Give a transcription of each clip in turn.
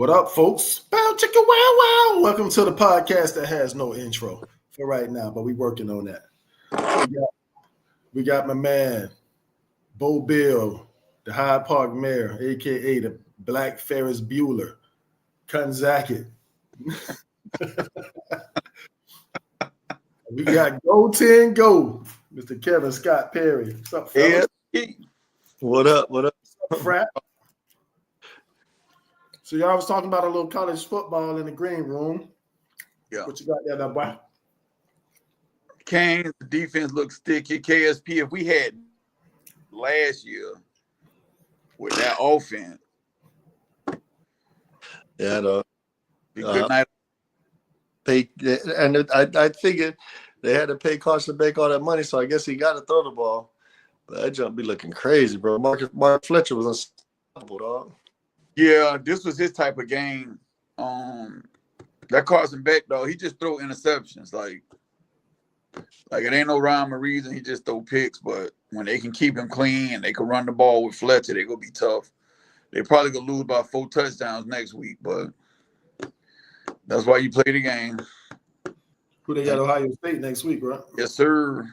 What up, folks? Bow chicka wow wow. Welcome to the podcast that has no intro for right now, but we working on that. We got my man, Bo Bill, the Hyde Park Mayor, aka the Black Ferris Bueller, Kanzakit. We got Go 10 Go, Mr. Kevin Scott Perry. What's up, fellas? What up? What up? What's up, frat? So y'all was talking about a little college football in the green room. Yeah. What you got there, that boy? Canes, the defense looks sticky. KSP, if we had last year with that offense, be good night. I figured they had to pay Carson Beck all that money, so I guess he got to throw the ball. But that jump be looking crazy, bro. Mark Fletcher was unstoppable, dog. Yeah, this was his type of game. That Carson Beck, though, he just throw interceptions. Like it ain't no rhyme or reason. He just throw picks. But when they can keep him clean and they can run the ball with Fletcher, they gonna be tough. They probably gonna lose by 4 touchdowns next week, but that's why you play the game. Who they got Ohio State next week, right? Yes, sir.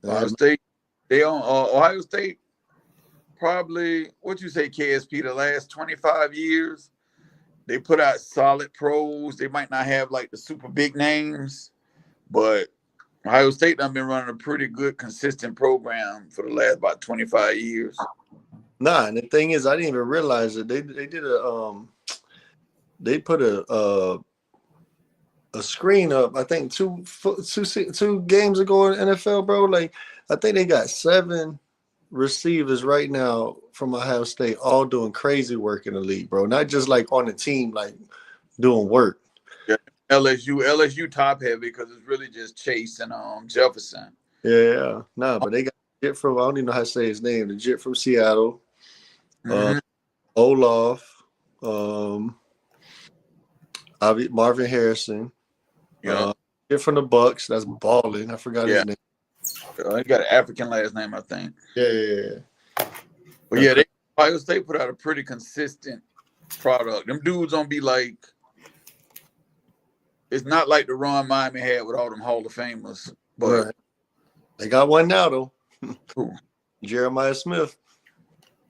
Ohio State. They on Ohio State. Probably, what you say, KSP, the last 25 years, they put out solid pros. They might not have like the super big names, but Ohio State done been running a pretty good, consistent program for the last about 25 years. Nah, and the thing is, I didn't even realize that they put a screen up. I think two games ago in NFL, bro. Like I think they got 7 receivers right now from Ohio State, all doing crazy work in the league, bro. Not just like on the team, like doing work. Yeah, LSU top heavy because it's really just Chase and Jefferson. Yeah, nah, but they got Jit from, I don't even know how to say his name. The Jit from Seattle, Olaf, Marvin Harrison, Jit from the Bucks. That's balling. I forgot his name. He got an African last name, I think. Yeah. But yeah, Ohio State put out a pretty consistent product. Them dudes don't be like, it's not like the run Miami had with all them Hall of Famers. But they got one now, though. Jeremiah Smith.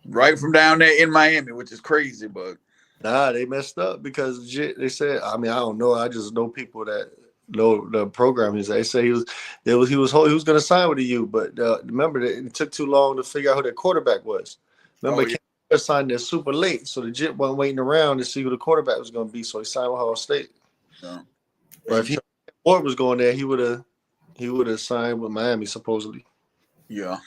Right from down there in Miami, which is crazy, but. Nah, they messed up because they said, I mean, I don't know. I just know people that know the program. They say he was going to sign with the U, but remember that it took too long to figure out who their quarterback was. Remember, he signed there super late, so the Jet wasn't waiting around to see who the quarterback was going to be, so he signed with Ohio State. Yeah. But if Ward was going there, he would have signed with Miami supposedly. Yeah,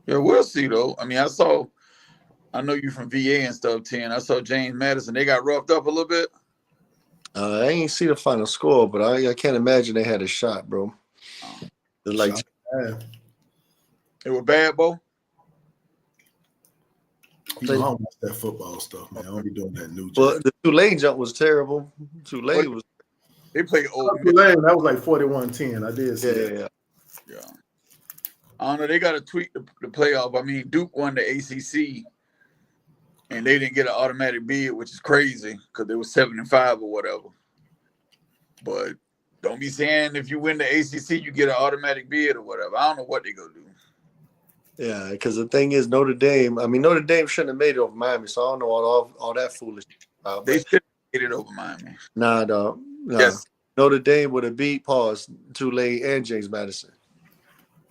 we'll see though. I mean, I know you from VA and stuff, 10. I saw James Madison. They got roughed up a little bit. I ain't see the final score, but I can't imagine they had a shot, bro. Like it was bad, Bo. I don't watch that football stuff, man. I don't be doing that new. But the Tulane jump was terrible. Tulane was. They played old. Tulane, that was like 41-10. I did see that. Yeah. I don't know. They got to tweak the playoff. I mean, Duke won the ACC. And they didn't get an automatic bid, which is crazy because they were 7-5 or whatever. But don't be saying if you win the ACC, you get an automatic bid or whatever. I don't know what they gonna do. Yeah, because the thing is, Notre Dame shouldn't have made it over Miami, so I don't know all that foolish. They should have made it over Miami. Nah, dog. Nah. Yes. Notre Dame would have beat Tulane and James Madison.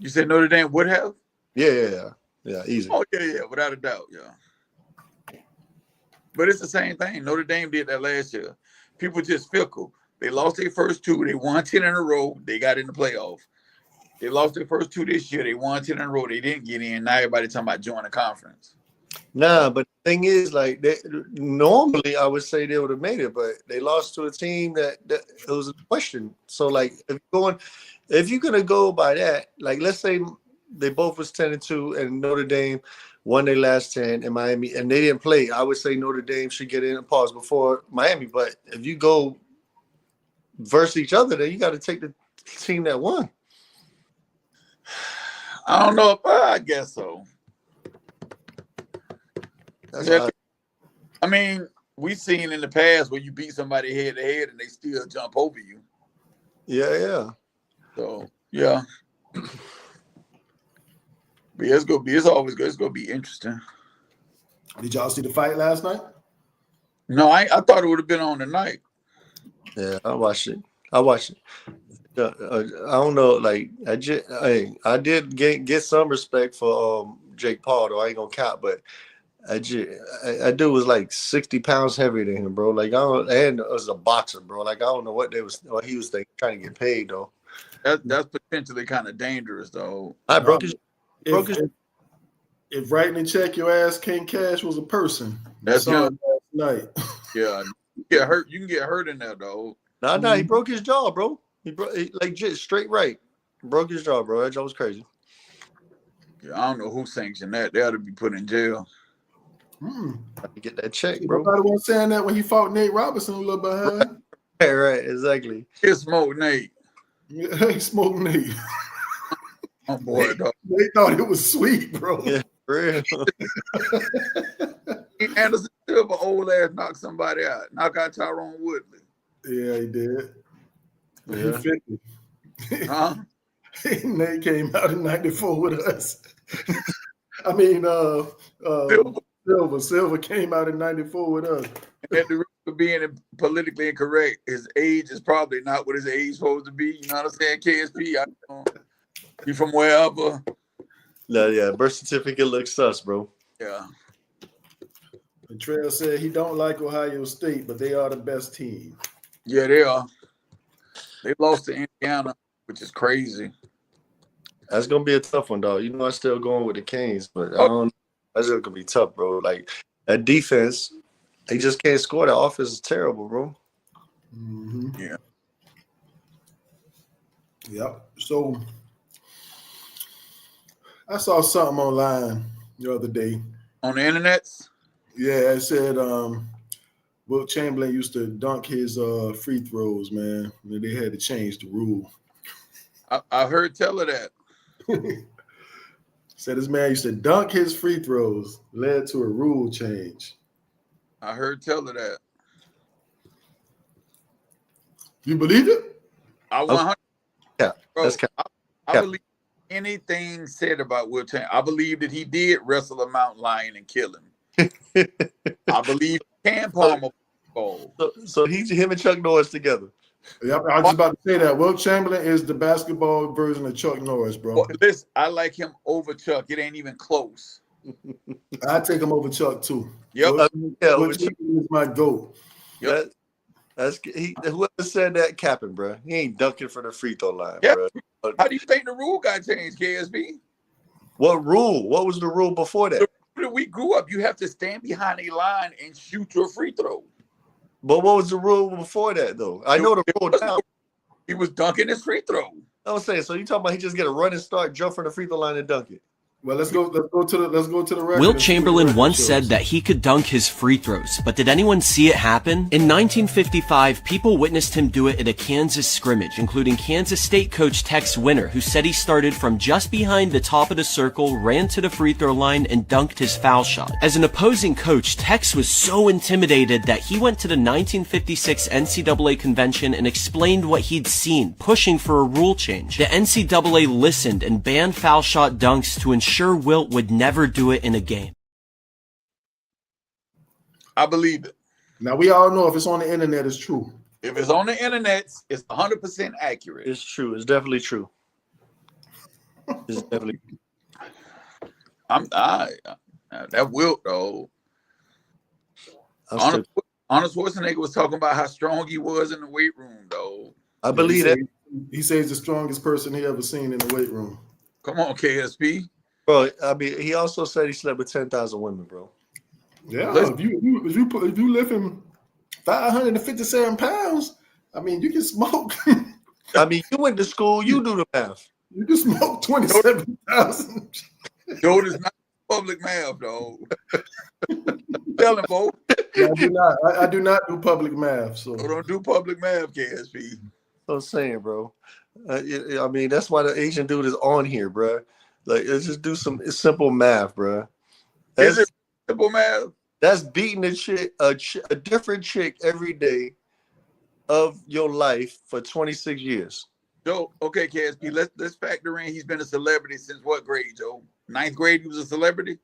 You said Notre Dame would have? Yeah, easy. Oh yeah, without a doubt, yeah. But it's the same thing. Notre Dame did that last year. People just fickle. They lost their first 2. They won 10 in a row. They got in the playoff. They lost their first 2 this year. They won 10 in a row. They didn't get in. Now everybody talking about joining the conference. Nah, but the thing is, like, normally I would say they would have made it, but they lost to a team that it was a question. So, like, if you're gonna go by that, like, let's say they both was 10-2, and Notre Dame won their last 10 in Miami, and they didn't play. I would say Notre Dame should get in and pause before Miami. But if you go versus each other, then you got to take the team that won. I don't know. I guess so. That's mean, we've seen in the past where you beat somebody head to head and they still jump over you. Yeah. So yeah. But yeah, it's always good. It's gonna be interesting. Did y'all see the fight last night? No, I thought it would have been on tonight. Yeah, I watched it. I don't know. Like I did get some respect for Jake Paul, though. I ain't gonna count, but I dude was like 60 pounds heavier than him, bro. Like and it was a boxer, bro. Like I don't know what he was thinking, trying to get paid though. That's potentially kind of dangerous, though. I broke his. If writing a check your ass can't cash was a person, that's him. Last night. Yeah, you get hurt. You can get hurt in there, though. Nah, he broke his jaw, bro. He just straight right. Broke his jaw, bro. That jaw was crazy. Yeah, I don't know who sanctioned that. They ought to be put in jail. Get that check, bro. Nobody was saying that when he fought Nate Robinson a little behind. Right, exactly. He smoked Nate. He smoked Nate. Oh boy, dog. They thought it was sweet, bro. Yeah, for real. Anderson Silva, old ass, knocked somebody out. Knock out Tyrone Woodley. Yeah, he did. Yeah. He 50. Huh? Nate came out in '94 with us. I mean, Silva came out in '94 with us. At the risk of being politically incorrect, his age is probably not what his age is supposed to be. You know what I'm saying? KSP, I don't know. He from wherever. No, yeah, birth certificate looks sus, bro. Yeah. And Trail said he don't like Ohio State, but they are the best team. Yeah, they are. They lost to Indiana, which is crazy. That's gonna be a tough one, dog. You know, I'm still going with the Canes, but I don't. That's just gonna be tough, bro. Like that defense, they just can't score. The offense is terrible, bro. Mm-hmm. Yeah. Yep. So I saw something online the other day. On the internets? Yeah, it said Wilt Chamberlain used to dunk his free throws, man. And they had to change the rule. I heard tell of that. Said this man used to dunk his free throws, led to a rule change. I heard tell of that. You believe it? I 100. Yeah, Bro, that's I believe anything said about Wilt Chamberlain. I believe that he did wrestle a mountain lion and kill him. I believe Cam Palmer. So him and Chuck Norris together. Yep, I was just about to say that. Wilt Chamberlain is the basketball version of Chuck Norris, bro. Well, listen, I like him over Chuck. It ain't even close. I take him over Chuck too. Yep. Wilt Chamberlain is my GOAT. Yep. Whoever said that, capping, bro. He ain't dunking for the free throw line, Yep. bro. How do you think the rule got changed, KSB? What rule? What was the rule before that? When we grew up, you have to stand behind a line and shoot your free throw. But what was the rule before that, though? I know the rule now. He was dunking his free throw. I was saying, so you talking about he just get a running start, jump from the free throw line and dunk it? Well, let's go to the record. Wilt Chamberlain once said that he could dunk his free throws, but did anyone see it happen? In 1955, people witnessed him do it at a Kansas scrimmage, including Kansas State coach Tex Winter, who said he started from just behind the top of the circle, ran to the free throw line, and dunked his foul shot. As an opposing coach, Tex was so intimidated that he went to the 1956 NCAA convention and explained what he'd seen, pushing for a rule change. The NCAA listened and banned foul shot dunks to ensure Wilt would never do it in a game. I believe it. Now, we all know if it's on the internet, it's true. If it's on the internet, it's 100% accurate. It's true. It's definitely true. It's definitely. That Wilt though. Arnold Schwarzenegger was talking about how strong he was in the weight room though. I believe that. He says he's the strongest person he ever seen in the weight room. Come on, KSP. Bro, I mean, he also said he slept with 10,000 women, bro. Yeah, if you lift him 557 pounds, I mean, you can smoke. I mean, you went to school, you do the math. You can smoke 27,000. Dude is not public math, though. Tell him, Bo. I do not do public math. So don't do public math, KSP. I'm saying, bro. I mean, that's why the Asian dude is on here, bro. Like, let's just do some simple math, bro. Is it simple math? That's beating a different chick every day of your life for 26 years. Joe, okay, KSP, let's factor in he's been a celebrity since what grade, Joe? 9th grade, he was a celebrity?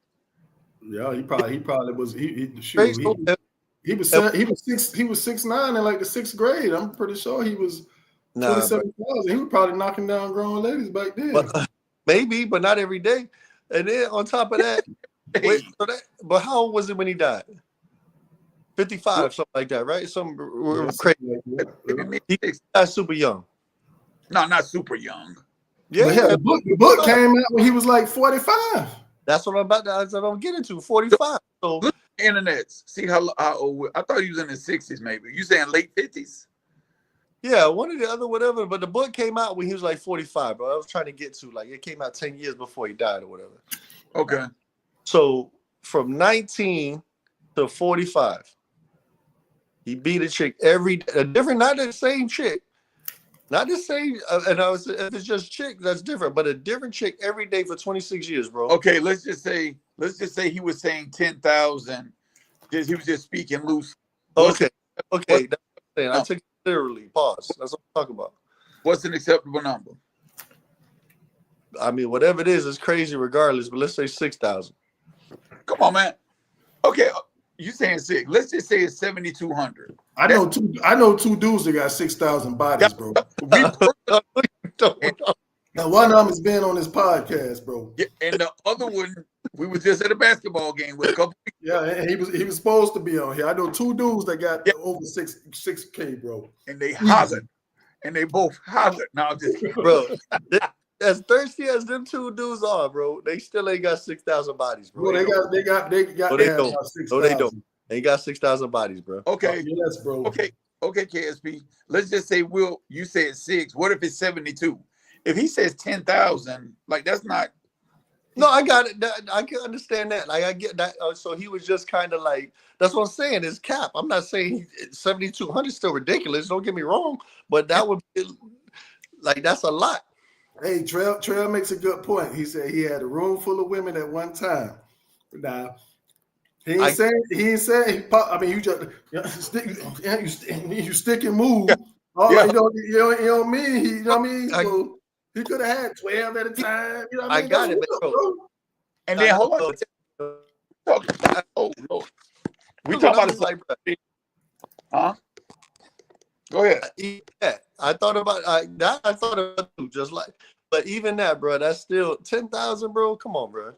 Yeah, he probably was. He Great. he was 6'9" in like the 6th grade. I'm pretty sure he was 27,000. He was probably knocking down grown ladies back then. Maybe, but not every day. And then on top of that, but how old was it when he died? 55, something like that, right? Some crazy. He died super young. No, not super young. Yeah, the book came out when he was like 45. That's what I'm getting to. 45. So look at the internet. See how old. I thought he was in his 60s, maybe. You saying late 50s? Yeah, one or the other, whatever. But the book came out when he was like 45, bro. I was trying to get to it came out 10 years before he died or whatever. Okay. So from 19 to 45, he beat a chick not the same chick. Not the same, if it's just chick, that's different. But a different chick every day for 26 years, bro. Okay, let's just say he was saying 10,000. He was just speaking loose. Okay. That's what I'm saying. I took it literally. Pause. That's what I'm talking about. What's an acceptable number? I mean, whatever it is crazy regardless. But let's say 6,000. Come on, man. Okay, you saying 6? Let's just say it's 7,200. I know two dudes that got 6,000 bodies, bro. Now one of them has been on this podcast, bro. Yeah, and the other one, we was just at a basketball game with a couple. Yeah, and he was supposed to be on here. I know two dudes that got over 6K, bro. And they hollered, and they both hollered. Now, just bro, as thirsty as them two dudes are, bro, they still ain't got 6,000 bodies, bro. They got no, they don't. No, they don't. They got 6,000 bodies, bro. Okay. Yes, bro. Okay, KSP. Let's just say, Will, you said 6. What if it's 72? If he says 10,000, like that's not. No, I got it. I can understand that. Like I get that. So he was just kind of like, that's what I'm saying. Is cap. I'm not saying 7,200 is still ridiculous. Don't get me wrong, but that would be like that's a lot. Hey, Trail makes a good point. He said he had a room full of women at one time. Now. He ain't saying. I mean, you stick and move. You don't mean you know what I mean. So he could have had 12 at a time. You know what I mean? I got it, bro. And then hold on. We talking about like, huh? Go ahead. Yeah, I thought about that. I thought about too, just like, but even that, bro, that's still 10,000, bro. Come on, bro.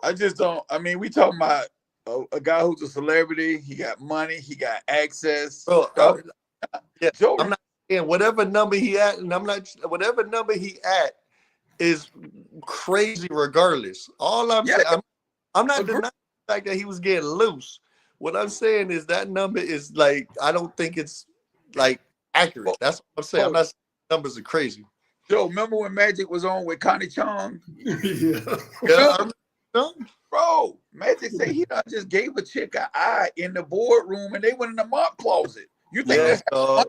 I just don't. I mean, we talking about a guy who's a celebrity. He got money. He got access. Bro, I'm not saying whatever number he at, and whatever number he at is crazy regardless. All I'm saying, I'm not denying the fact that he was getting loose. What I'm saying is that number is like, I don't think it's like accurate. That's what I'm saying. I'm not saying numbers are crazy. Joe, remember when Magic was on with Connie Chung? Yeah. Bro, Magic said he just gave a chick an eye in the boardroom and they went in the mop closet. You think that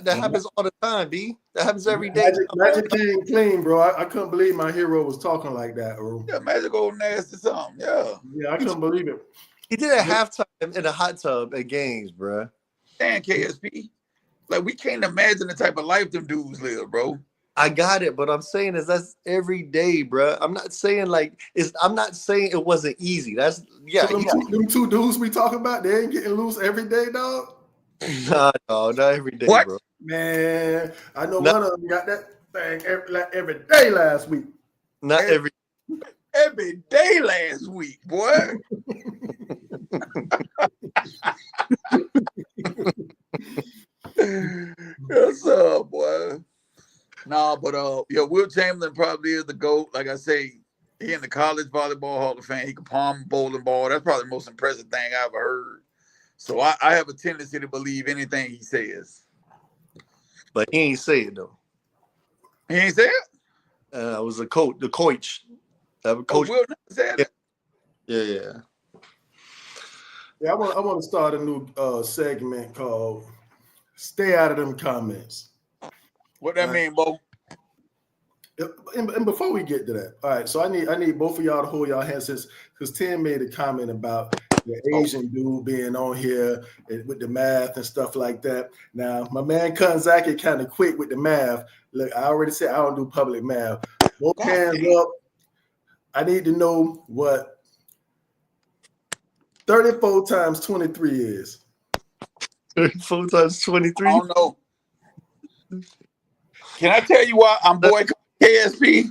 happens all the time, B? That happens every day. Magic came clean, bro. I couldn't believe my hero was talking like that, bro. Yeah, Magic old nasty something. Yeah, I couldn't believe it. He did a halftime in a hot tub at games, bro. And KSP. Like, we can't imagine the type of life them dudes live, bro. I got it, but I'm saying is that's every day, bro. I'm not saying I'm not saying it wasn't easy. That's So them two dudes we talking about, they ain't getting loose every day, dog. No, not every day, bro. Man, I know one of them got that thing every day last week. Not every day last week, boy. What's up, boy? Nah, but Will Chamberlain probably is the GOAT. Like I say, he in the College Volleyball Hall of Fame. He can palm a bowling ball. That's probably the most impressive thing I ever heard. So I have a tendency to believe anything he says. But he ain't say it though. He ain't say it? It was the coach. Coach Will never said it. Yeah. Yeah, I want to start a new segment called "Stay Out of Them Comments." What that mean, Bo? And before we get to that, all right. So I need both of y'all to hold y'all hands because Tim made a comment about the Asian dude being on here with the math and stuff like that. Now, my man Kanzaki kind of quick with the math. Look, I already said I don't do public math. Both hands up. I need to know what 34 times 23 is. 34 times 23? I don't know. Can I tell you why I'm boycotting KSP?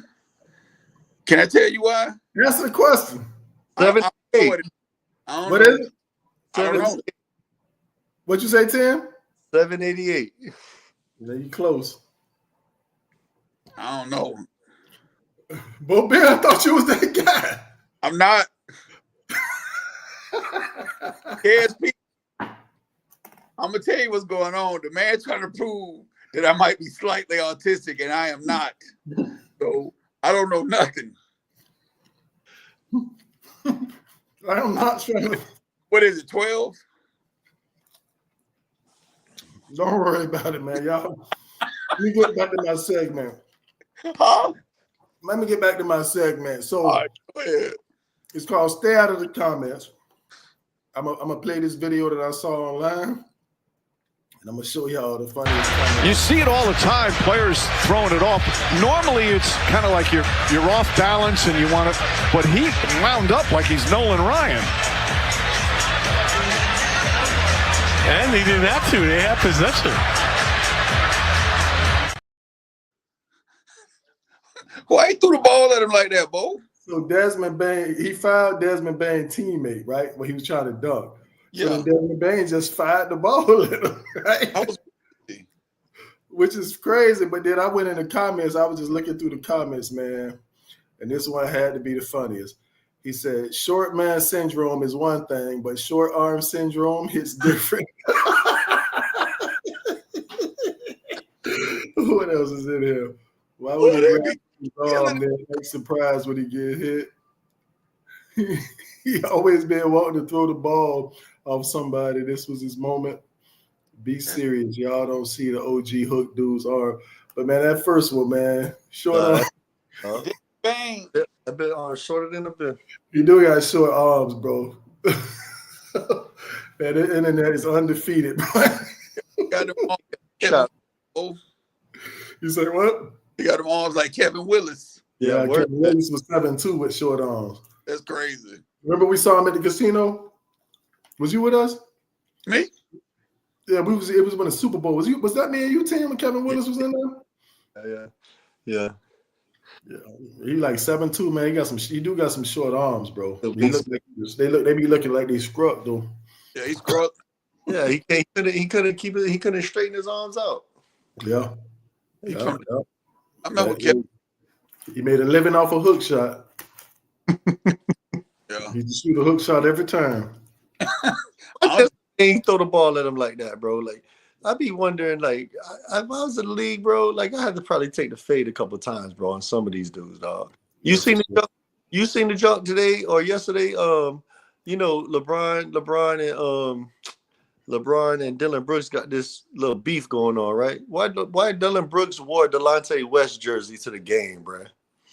Can I tell you why? That's the question. 78. What is it? I don't know. What you say, Tim? 788. Yeah, you close. I don't know. Bo Ben, I thought you was that guy. I'm not. KSP. I'm gonna tell you what's going on. The man trying to prove that I might be slightly autistic, and I am not. So I don't know nothing. I'm not trying to. What is it? 12? Don't worry about it, man. Y'all. Let me get back to my segment. Huh? Let me get back to my segment. So All right, go ahead. It's called Stay Out of the Comments. I'm gonna play this video that I saw online. And I'm going to show y'all the funniest comment. You see it all the time, players throwing it off. Normally, it's kind of like you're off balance and you want to, but he wound up like he's Nolan Ryan. And they didn't have to. They had possession. Why he threw the ball at him like that, Bo? So Desmond Bain, he fouled Desmond Bain's teammate, right? When he was trying to dunk. So Yeah. then Desmond Bain just fired the ball at him, right? Which is crazy. But then I went in the comments. I was just looking through the comments, man. And this one had to be the funniest. He said, short man syndrome is one thing, but short arm syndrome hits different. What else is in here? Why would he grab his arm there? Like surprised when he get hit. He always been wanting to throw the ball off somebody. This was his moment. Be serious. Y'all don't see the OG hook dude's arm. But man, that first one, man, short arm. Bang. A bit shorter than a bit. You do got short arms, bro. Man, the internet is undefeated. Got them arms. Shot. Oh, You say what? he got them arms like Kevin Willis. Yeah, word. Kevin Willis was 7'2" with short arms. That's crazy. Remember we saw him at the casino? Was you with us? Me? Yeah, it was when the Super Bowl. Was that me and you, Tim, when Kevin Willis was in there? Yeah. Yeah, he like 7'2", man. He do got some short arms, bro. The He look like, they be looking like they scrubbed though. Yeah, he's scrubbed. Yeah, he couldn't straighten his arms out. Yeah. He Yeah, come- yeah. I remember Kevin. He made a living off a hook shot. Yeah. He just shoot a hook shot every time. I just ain't throw the ball at him like that, bro. Like I'd be wondering, like, if I was in the league, bro, like I had to probably take the fade a couple of times, bro, on some of these dudes, dog. You seen the junk today or yesterday? You know, LeBron and Dylan Brooks got this little beef going on, right? Why Dylan Brooks wore Delonte West jersey to the game, bro?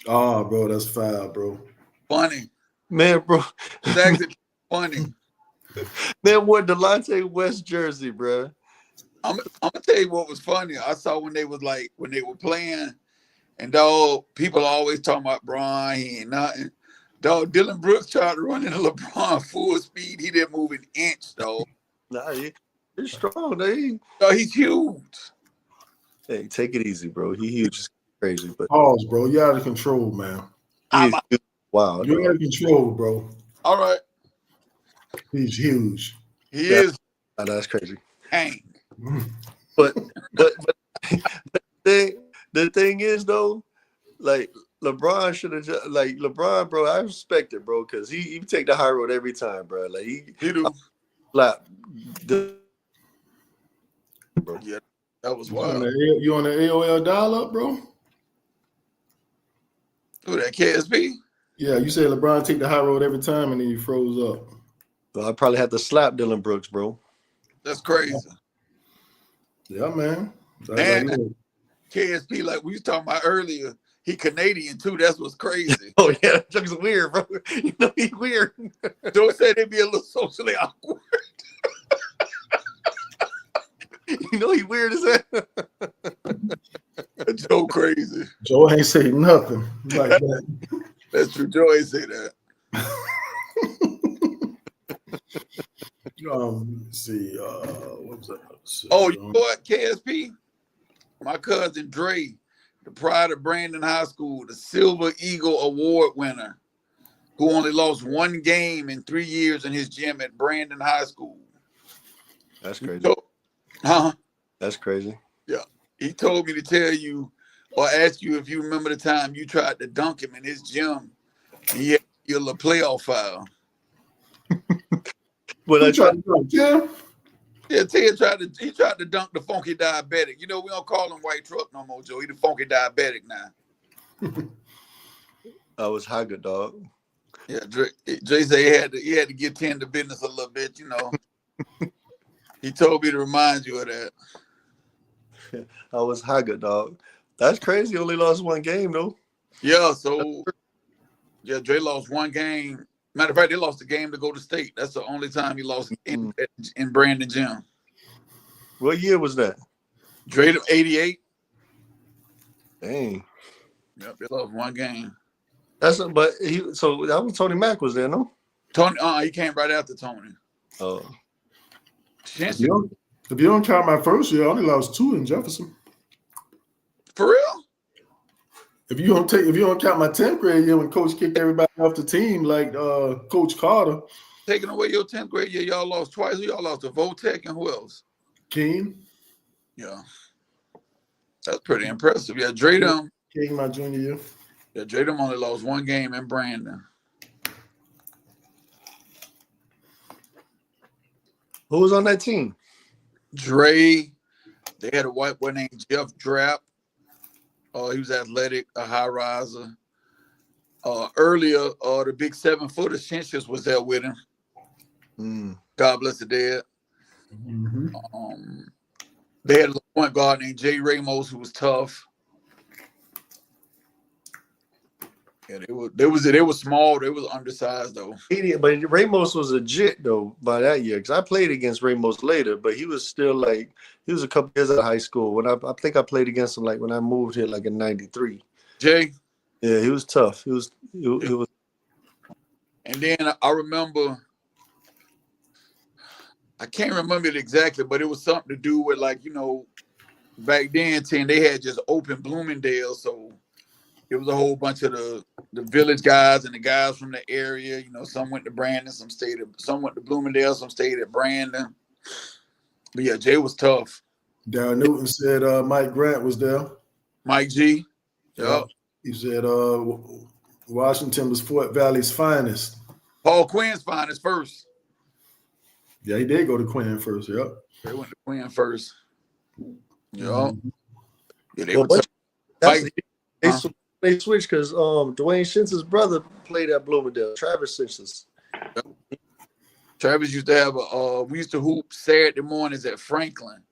Oh, bro, that's foul, bro. Funny. Man, bro. It's actually funny. Man wore Delonte West jersey, bro. I'm gonna tell you what was funny. I saw when they were playing, and dog, people always talking about Bron. He ain't nothing. Dog, Dylan Brooks tried to run into LeBron full speed. He didn't move an inch, dog. Nah, he's strong. Dog, He's huge. hey, take it easy, bro. He huge, is crazy, but Pause, bro. You out of control, man. he is huge. Wow, You're dog. out of control, bro. All right. He's huge. He Yeah. is. Nah, that's crazy. Dang. But the thing is though, like LeBron should have just like LeBron, bro. I respect it, bro, because he take the high road every time, bro. Like He do. like bro. Yeah, that was You on wild. the AOL dial-up, bro? Who that KSP? Yeah, you said LeBron take the high road every time and then he froze up. So I probably have to slap Dylan Brooks, bro. That's crazy. Yeah, man. And KSP, like we was talking about earlier, He Canadian too. That's what's crazy. Oh yeah, that joke's weird, bro. You know he's weird. Joe said it'd be a little socially awkward. You know he's weird as hell. Joe crazy. Joe ain't say nothing like that. That's true. Joe ain't say that. Let's see. What was that? Oh, you know what? KSP? My cousin Dre, the pride of Brandon High School, the Silver Eagle Award winner, who only lost one game in 3 years in his gym at Brandon High School. That's crazy. That's crazy. Yeah. He told me to tell you or ask you if you remember the time you tried to dunk him in his gym. And he had your little playoff foul. Well, I tried to dunk Jim. Yeah, Ted tried to dunk the funky diabetic. You know, we don't call him White Truck no more, Joe. He the funky diabetic now. I was hugger, dog. Yeah, Jay said he had to get tend to business a little bit, you know. He told me to remind you of that. I was hugger, dog. That's crazy. He only lost one game, though. Yeah, so yeah, Dre lost one game. Matter of fact, they lost the game to go to state. That's the only time he lost in Brandon Gym. What year was that? Dre 88. Dang. Yep, they lost one game. So that was Tony Mack was there, no? Tony, he came right after Tony. Oh. If you don't count my first year, I only lost 2 in Jefferson. For real? If you don't count my 10th grade year when Coach kicked everybody off the team, like Coach Carter. Taking away your 10th grade year, y'all lost twice. Who y'all lost to Votech and who else? King. Yeah. That's pretty impressive. Yeah, Dre them. King my junior year. Yeah, Dre them only lost one game in Brandon. Who was on that team? Dre. They had a white boy named Jeff Drapp. He was athletic, a high riser. Earlier, the big 7-footer Shensius was there with him. God bless the dead. They had a point guard named Jay Ramos who was tough. Yeah, they were small. They was undersized though. But Ramos was legit though by that year because I played against Ramos later, but he was still he was a couple years out of high school when I think I played against him when I moved here in '93. Jay, yeah, he was tough. He was. And then I remember, I can't remember it exactly, but it was something to do with back then they had just open Bloomingdale, so. It was a whole bunch of the village guys and the guys from the area. You know, some went to Brandon, some went to Bloomingdale, some stayed at Brandon. But yeah, Jay was tough. Darren Newton said Mike Grant was there. Mike G. Yep. He said Washington was Fort Valley's finest. Paul Quinn's finest first. Yeah, he did go to Quinn first. Yep. They went to Quinn first. Yep. Mm-hmm. Yeah, they were tough. They switched because Dwayne Shintz's brother played at Bloomingdale. Travis Shintz's. Travis used to have we used to hoop Saturday mornings at Franklin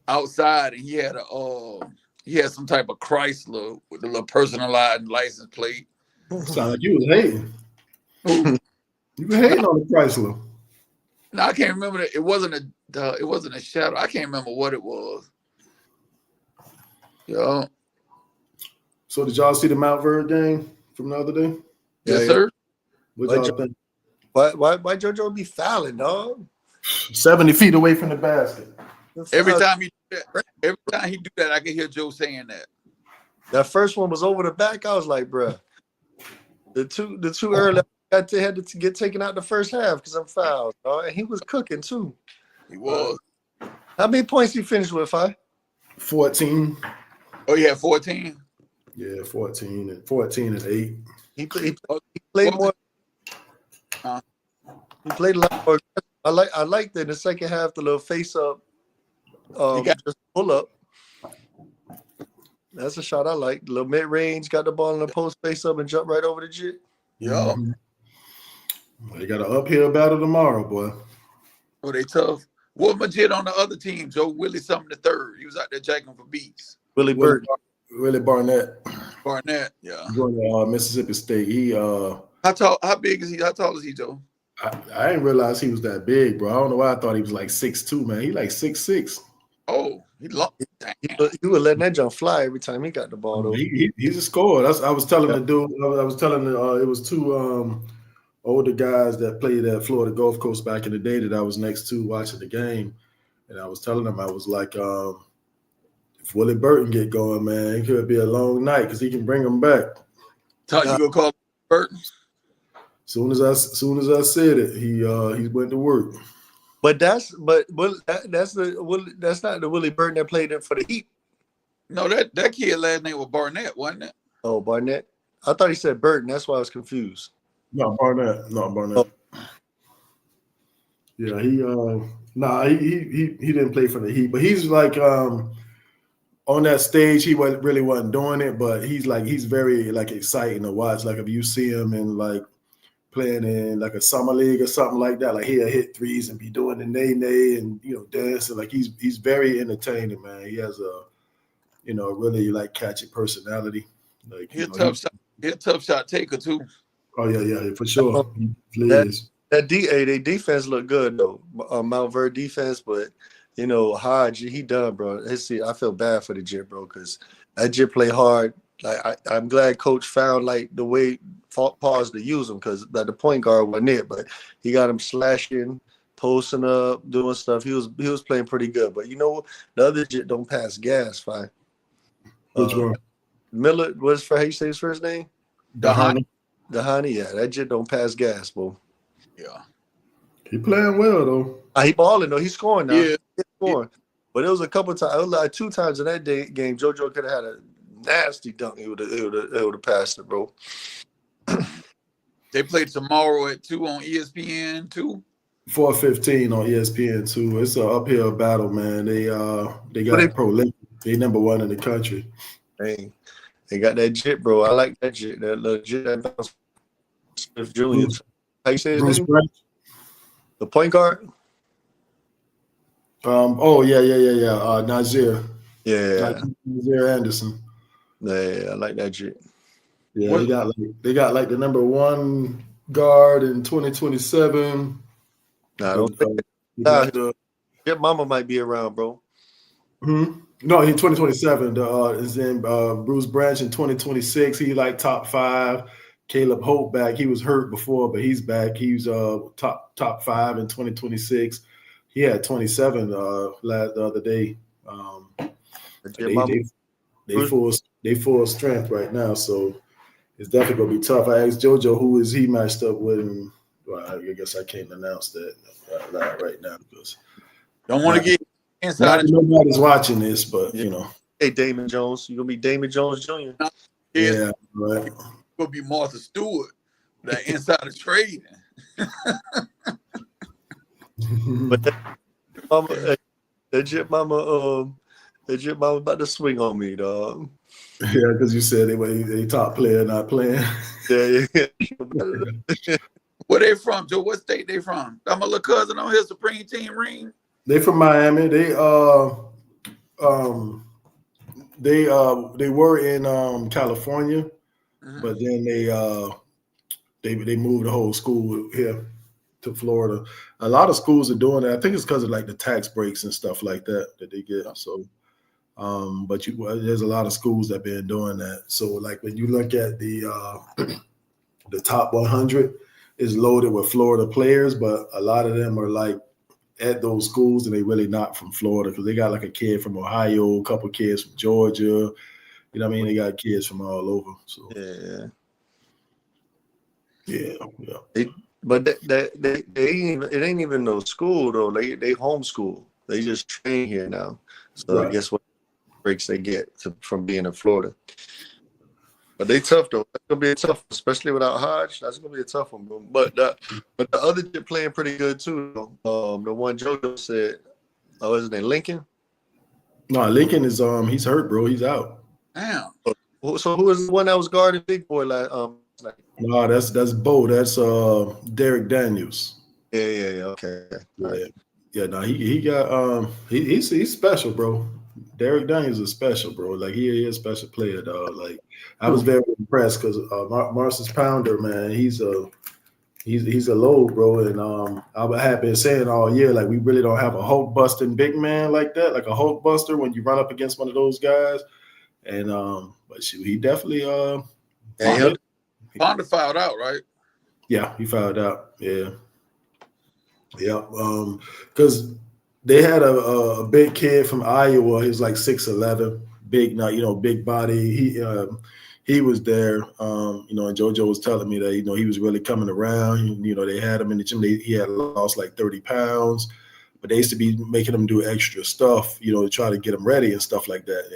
outside, and he had some type of Chrysler with a little personalized license plate. Sound like you was hating. You were hating on the Chrysler. No, I can't remember that. It wasn't a shadow. I can't remember what it was. Yeah. So did y'all see the Mount Verde game from the other day? Yes, sir. What y'all think? Why JoJo be fouling, dog? 70 feet away from the basket. Every time he do that, I can hear Joe saying that. That first one was over the back. I was like, bruh. The two early had to get taken out the first half because I'm fouled. And he was cooking too. He was. How many points he finished with, Phi? 14. Oh, you had 14? Yeah, 14 and 8. He played more. He played a lot more. I liked that in the second half, the little face up, just pull up. That's a shot I like. The little mid range, got the ball in the post, face up, and jump right over the jit. Yeah. Mm-hmm. They got an uphill battle tomorrow, boy. Oh, they tough. What Majid on the other team, Joe? Willie something the third. He was out there jacking for beats. Willie Barnett. Barnett. Barnett, yeah. Going to Mississippi State. He How big is he? How tall is he, Joe? I didn't realize he was that big, bro. I don't know why I thought he was like 6'2", man. He like 6'6". Oh, he long. He was letting that jump fly every time he got the ball. Though. He's a scorer. I was telling the dude. I was telling it was two older guys that played at Florida Gulf Coast back in the day that I was next to watching the game, and I was telling them, I was like, if Willie Burton get going, man, it could be a long night because he can bring them back. Todd, you gonna call Burton? Soon as I said it, he went to work. But that's not the Willie Burton that played for the Heat. No, that kid last name was Barnett, wasn't it? Oh, Barnett. I thought he said Burton. That's why I was confused. No, Barnett. Oh. Yeah, he didn't play for the Heat, but he's like on that stage, he wasn't doing it, but he's very like exciting to watch. Like if you see him in like playing in like a summer league or something like that, like he'll hit threes and be doing the nay and dancing. Like he's very entertaining, man. He has a really like catchy personality. Like he's a tough shot taker too. Oh yeah, for sure. That their defense looked good though. Mount Verde defense, but Hodge, he done, bro. I feel bad for the Jit, bro, because that Jit play hard. Like I'm glad Coach found like the way pause to use him, because the point guard wasn't it, but he got him slashing, posting up, doing stuff. He was playing pretty good. But the other Jit don't pass gas, Phi. Which one? Miller, what's how you say his first name? Dahani. Yeah, that Jit don't pass gas, bro. Yeah. He playing well though. He balling though. He's scoring now. Yeah. He's scoring. But it was a couple times. It was like 2 times in that game. JoJo could have had a nasty dunk. It would have passed it, bro. They play tomorrow at 2 on ESPN 2. 4:15 on ESPN 2. It's an uphill battle, man. They got prolific. They number 1 in the country. Hey, they got that Jit, bro. I like that Jit. That little Jit that bounce. Smith Jr. How you say his Bruce name? Branch? The point guard? Oh yeah. Nazir. Yeah. Nazir Anderson. Yeah, I like that Jit. Yeah, they got like the number 1 guard in 2027. Nah, I don't think Jit Mama might be around, bro. No, in 2027. Is in Bruce Branch in 2026. He like top 5. Caleb Hope back. He was hurt before, but he's back. He's top 5 in 2026. He had 27 the other day. They full strength right now, so it's definitely gonna be tough. I asked JoJo who is he matched up with, and I guess I can't announce that right now because don't want to get inside. Nobody's watching this, but Hey, Damon Jones, you gonna be Damon Jones Jr. Yeah, right. Gonna be Martha Stewart, that insider trading. But that Jit Mama about to swing on me, dog. Yeah, because you said they top player not playing. Yeah. Where they from, Joe? What state they from? I'm a little cousin on his Supreme Team ring. They from Miami. They were in California, but then they moved the whole school here to Florida. A lot of schools are doing that. I think it's because of like the tax breaks and stuff like that they get. So, but there's a lot of schools that been doing that. So, like when you look at the top 100, is loaded with Florida players, but a lot of them are like at those schools and they really not from Florida because they got like a kid from Ohio, a couple kids from Georgia. You know what I mean? They got kids from all over. So yeah. But it ain't even no school though. They homeschool. They just train here now. So right. I guess what breaks they get from being in Florida. But they tough though. That's gonna be a tough, especially without Hodge. That's gonna be a tough one, bro. But the other Jit playing pretty good too. The one JoJo said, is his name Lincoln? No, Lincoln is he's hurt, bro. He's out. Damn. So who was the one that was guarding Big Boy like No, that's Bo. That's Derek Daniels. Yeah. Okay. Yeah. No, he got he's special, bro. Derek Daniels is special, bro. Like he is a special player, dog. Like I was very impressed because Marcus Pounder, man, he's a load, bro. And I have been saying all year, like we really don't have a Hulk busting big man like that, like a Hulk buster when you run up against one of those guys. And but shoot, he definitely Ponder fouled out, right? Yeah, he fouled out. Yeah. Because they had a big kid from Iowa. He was like 6'11", big, big body. He was there, and JoJo was telling me that, he was really coming around. They had him in the gym. He had lost like 30 pounds, but they used to be making him do extra stuff, to try to get him ready and stuff like that.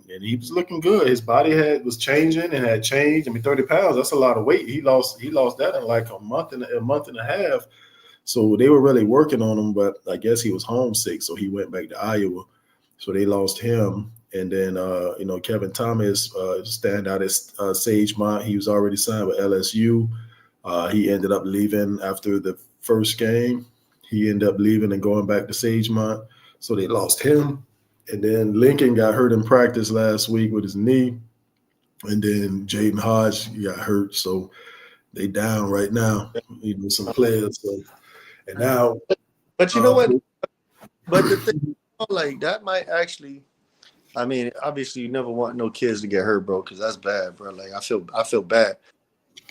And he was looking good. His body was changing and had changed. 30 pounds, that's a lot of weight. He lost that in like a month and a half. So they were really working on him, but I guess he was homesick, so he went back to Iowa. So they lost him. And then, Kevin Thomas, standout at Sagemont. He was already signed with LSU. He ended up leaving after the first game. He ended up leaving and going back to Sagemont. So they lost him. And then Lincoln got hurt in practice last week with his knee. And then Jaden Hodge got hurt. So they down right now, some players. So, and now. But you know what? But the thing, like, that might actually – I mean, obviously, you never want no kids to get hurt, bro, because that's bad, bro. Like, I feel bad.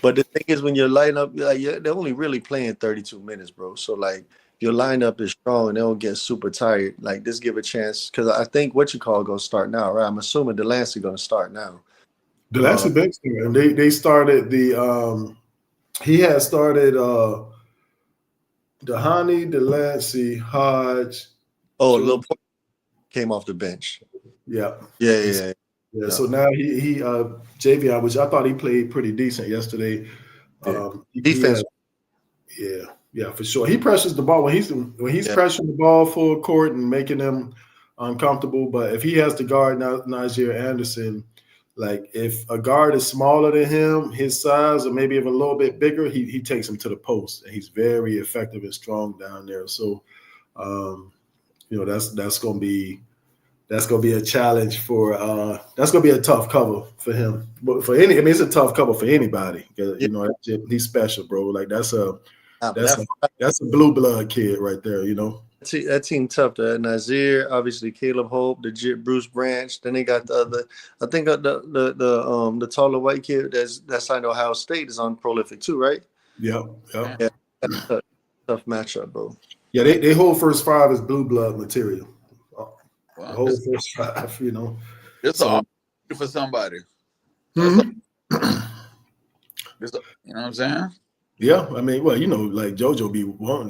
But the thing is, when your lineup, like, they're only really playing 32 minutes, bro. So, like, your lineup is strong and they don't get super tired. Like, just give a chance, because I think going to start now, right? I'm assuming Delancey going to start now. Delancey big and they started he had started Dahani, Delancey, Hodge. Oh, Lil came off the bench. Yeah. So now he Javion, which I thought he played pretty decent yesterday. Defense. Yeah, for sure. He pressures the ball when he's pressuring the ball full court and making them uncomfortable. But if he has to guard Najee Anderson, like if a guard is smaller than him, his size, or maybe even a little bit bigger, he takes him to the post, and he's very effective and strong down there. So, that's going to be. That's gonna be a challenge for. That's gonna be a tough cover for him. But it's a tough cover for anybody. He's special, bro. Like that's a blue blood kid right there. That team tough. Nazir, obviously Caleb Hope, the Bruce Branch. Then they got the other. I think the taller white kid that signed Ohio State is on prolific too, right? Yeah. That's a tough matchup, bro. Yeah, they whole first five is blue blood material. Wow. The whole first five, It's all for somebody. Mm-hmm. You know what I'm saying? Yeah, I mean, well, like JoJo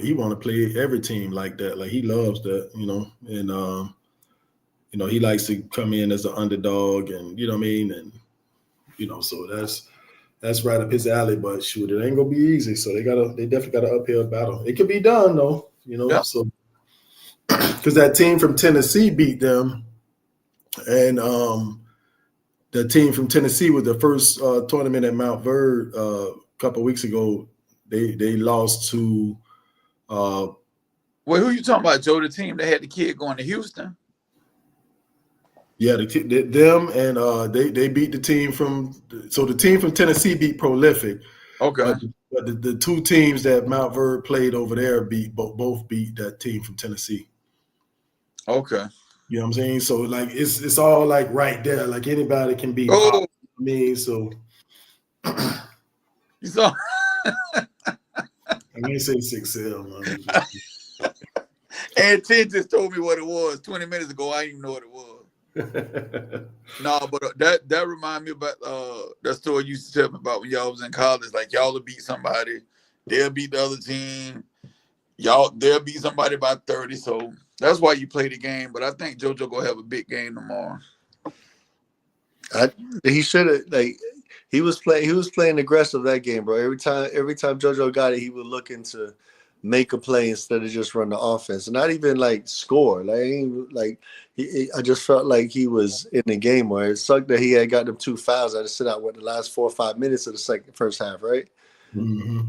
he want to play every team like that. Like he loves that, and he likes to come in as an underdog, and you know what I mean, and so that's right up his alley. But shoot, it ain't gonna be easy. So they definitely got an uphill battle. It could be done though, Yeah. So. Because that team from Tennessee beat them, and the team from Tennessee was the first tournament at Mount Verde a couple of weeks ago. They lost to. Well, who you talking about, Joe? The team that had the kid going to Houston. Yeah, them and they beat the team from. So the team from Tennessee beat Prolific. Okay. But the two teams that Mount Verde played over there both beat that team from Tennessee. Okay. You know what I'm saying? So like it's all like right there. Like anybody can be. Oh. I mean, so You saw. I didn't say 6L, man. And Ted just told me what it was 20 minutes ago. I didn't even know what it was. No, but that remind me about that story you used to tell me about when y'all was in college. Like y'all will beat somebody, they'll beat the other team. They'll beat somebody by 30. So that's why you play the game. But I think JoJo gonna have a big game tomorrow. He should have he was playing aggressive that game, bro. Every time JoJo got it, he was looking to make a play instead of just run the offense, and not even like score. I just felt like he was in the game where it sucked that he had got them 2 fouls. I had to sit out the last 4 or 5 minutes of the first half, right? Mm-hmm.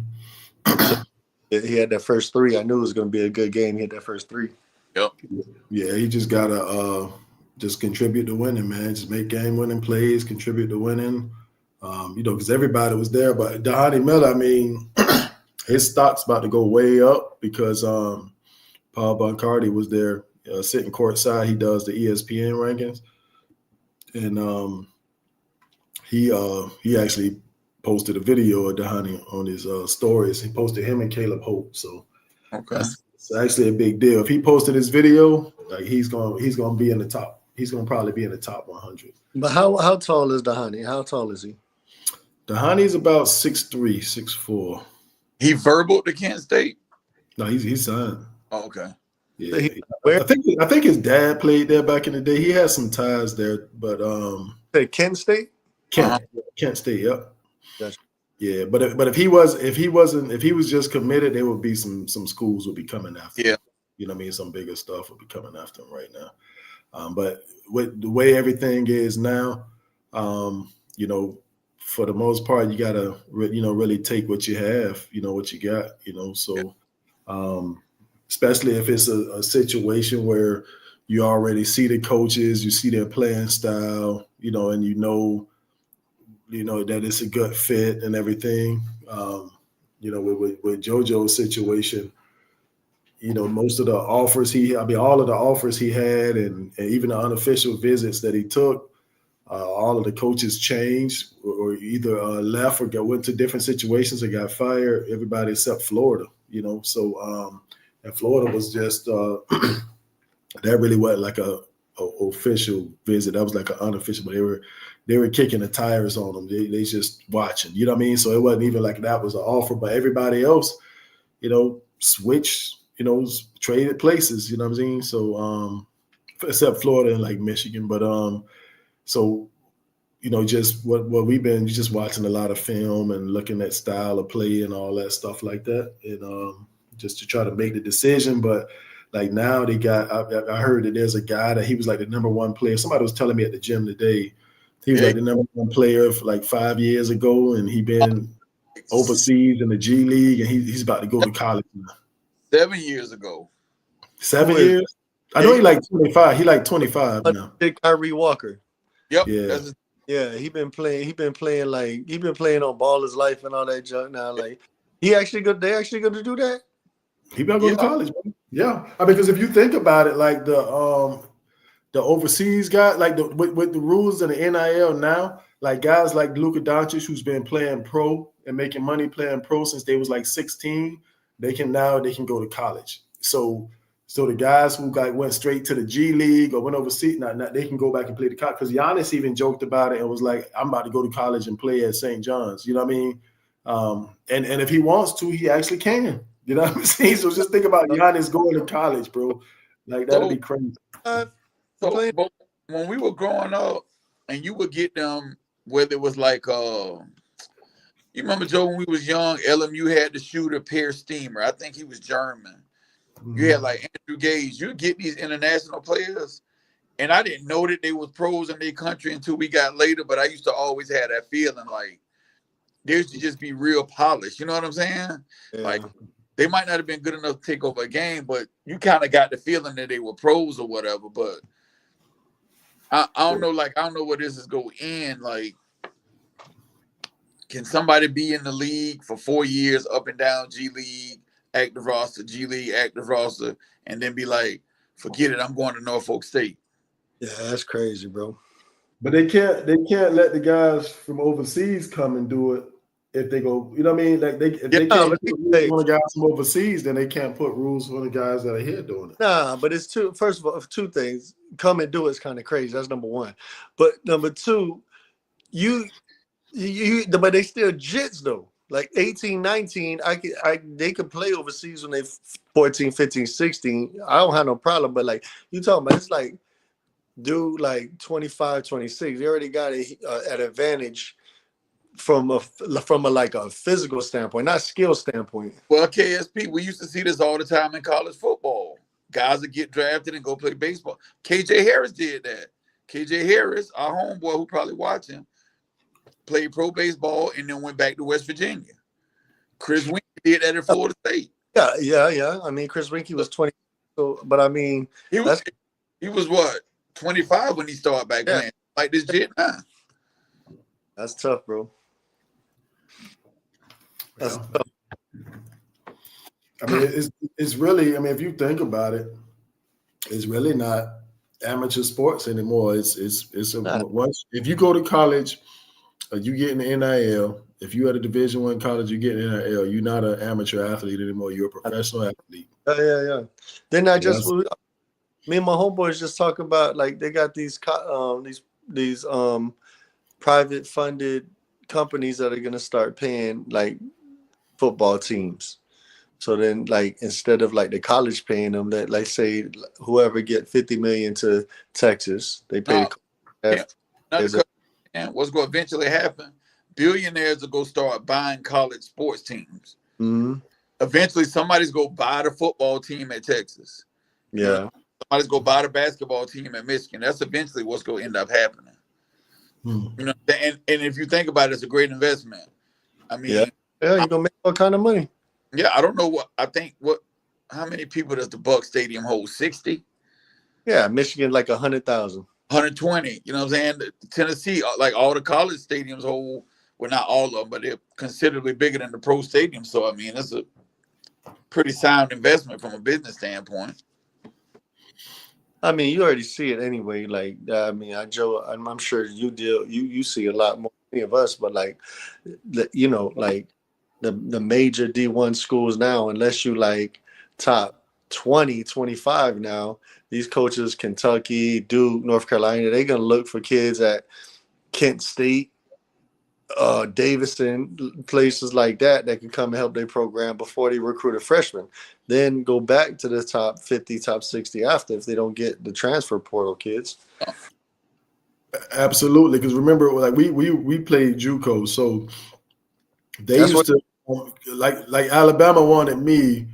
So he had that first 3. I knew it was going to be a good game. He had that first 3. Yep. Yeah, he just gotta just contribute to winning, man. Just make game-winning plays, contribute to winning. Because everybody was there. But Dhani Miller, I mean, his stock's about to go way up because Paul Boncardi was there sitting courtside. He does the ESPN rankings. And he actually posted a video of Dhani on his stories. He posted him and Caleb Holt. So it's actually a big deal. If he posted his video, like he's gonna be in the top. He's gonna probably be in the top 100. But how tall is Dhani? How tall is he? Dhani's about 6'3", 6'4". He verbal to Kent State? No, he's signed. Oh, okay. Yeah, I think his dad played there back in the day. He has some ties there, but Kent State? Kent State, yep. Gotcha. Yeah, but if he was just committed, there would be some schools would be coming after him. You know what I mean? Some bigger stuff would be coming after him right now. But with the way everything is now, for the most part, you gotta really take what you have, what you got, so especially if it's a situation where you already see the coaches, you see their playing style, and that it's a good fit and everything. With JoJo's situation, most of the offers all of the offers he had and even the unofficial visits that he took, all of the coaches changed or either left or went to different situations or got fired. Everybody except Florida, So and Florida was just that really wasn't like a official visit. That was like an unofficial, but they were kicking the tires on them. They just watching. You know what I mean? So it wasn't even like that was an offer. But everybody else, switched. Traded places. You know what I'm saying? So except Florida and like Michigan, but so, just what we've been just watching a lot of film and looking at style of play and all that stuff like that, and just to try to make the decision. But like now they got, I heard that there's a guy that he was like the number one player. Somebody was telling me at the gym today, he was like the number one player for like 5 years ago, and he been overseas in the G League, and he's about to go to college now. 7 years ago. 7 years? I know he like 25. He like 25 now. Kyrie Walker. Yep. Yeah. He been playing on Ball His Life and all that junk now. Like they actually going to do that? He better go to college, man. Yeah. I mean, because if you think about it, like the overseas guy, like with the rules and the NIL now, like guys like Luka Doncic, who's been playing pro and making money playing pro since they was like 16, they can go to college. So the guys who went straight to the G League or went overseas, now they can go back and play the college. Because Giannis even joked about it and was like, I'm about to go to college and play at St. John's. You know what I mean? And if he wants to, he actually can. You know what I'm saying? So just think about Giannis going to college, bro. Like, that'd be crazy. But when we were growing up and you would get them, whether it was like you remember, Joe, when we was young, LMU had the shooter Per Steamer. I think he was German. Mm-hmm. You had like Andrew Gage. You get these international players, and I didn't know that they was pros in their country until we got later, but I used to always have that feeling like they used to just be real polished. You know what I'm saying? Yeah. Like they might not have been good enough to take over a game, but you kind of got the feeling that they were pros or whatever. But I don't know, I don't know where this is going to end. Like, can somebody be in the league for 4 years, up and down, G League, active roster, G League, active roster, and then be like, forget it, I'm going to Norfolk State? Yeah, that's crazy, bro. But they can't let the guys from overseas come and do it if they go. You know what I mean? Like if they can't put rules on the guys from overseas, then they can't put rules on the guys that are here doing it. Nah, but it's first of all, two things. Come and do it's kind of crazy. That's number one. But number two, but they still jits though. Like 18, 19, they could play overseas when they 14, 15, 16. I don't have no problem. But like you talking about, it's like, dude, like 25, 26, they already got an advantage from a physical standpoint, not skill standpoint. Well, KSP, we used to see this all the time in college football. Guys would get drafted and go play baseball. KJ Harris did that. KJ Harris, our homeboy who probably watching, played pro baseball and then went back to West Virginia. Chris Winkie did that at Florida State. Yeah. I mean, Chris Winkie was 20. So, but I mean, he was what? 25 when he started back playing. Like this shit now. That's tough, bro. That's tough. I mean, it's really. I mean, if you think about it, it's really not amateur sports anymore. It's once if you go to college, you get in the NIL. If you at a Division I college, you get in NIL. You're not an amateur athlete anymore. You're a professional athlete. Yeah. Then I just me and my homeboys just talk about like they got these private funded companies that are gonna start paying like football teams. So then, like, instead of like the college paying them, that like say whoever get $50 million to Texas, they pay. And what's going to eventually happen? Billionaires are going to start buying college sports teams. Mm-hmm. Eventually, somebody's going to buy the football team at Texas. Yeah. You know, somebody's going to buy the basketball team at Michigan. That's eventually what's going to end up happening. You know, and if you think about it, it's a great investment. I mean, yeah, you're gonna make all kind of money. Yeah, I don't know how many people does the Buck Stadium hold? 60? Yeah, Michigan like 100,000. 120. You know what I'm saying? Tennessee, like all the college stadiums hold, well, not all of them, but they're considerably bigger than the pro stadium. So I mean, it's a pretty sound investment from a business standpoint. I mean, you already see it anyway. Like, I mean, Joe, I'm sure you see a lot more than any of us, but like, you know, like the major D1 schools now, unless you like top 20, 25 now, these coaches, Kentucky, Duke, North Carolina, they're going to look for kids at Kent State, Davidson, places like that can come and help their program before they recruit a freshman. Then go back to the top 50, top 60 after if they don't get the transfer portal kids. Absolutely, because remember, like we played JUCO, so they used to like Alabama wanted me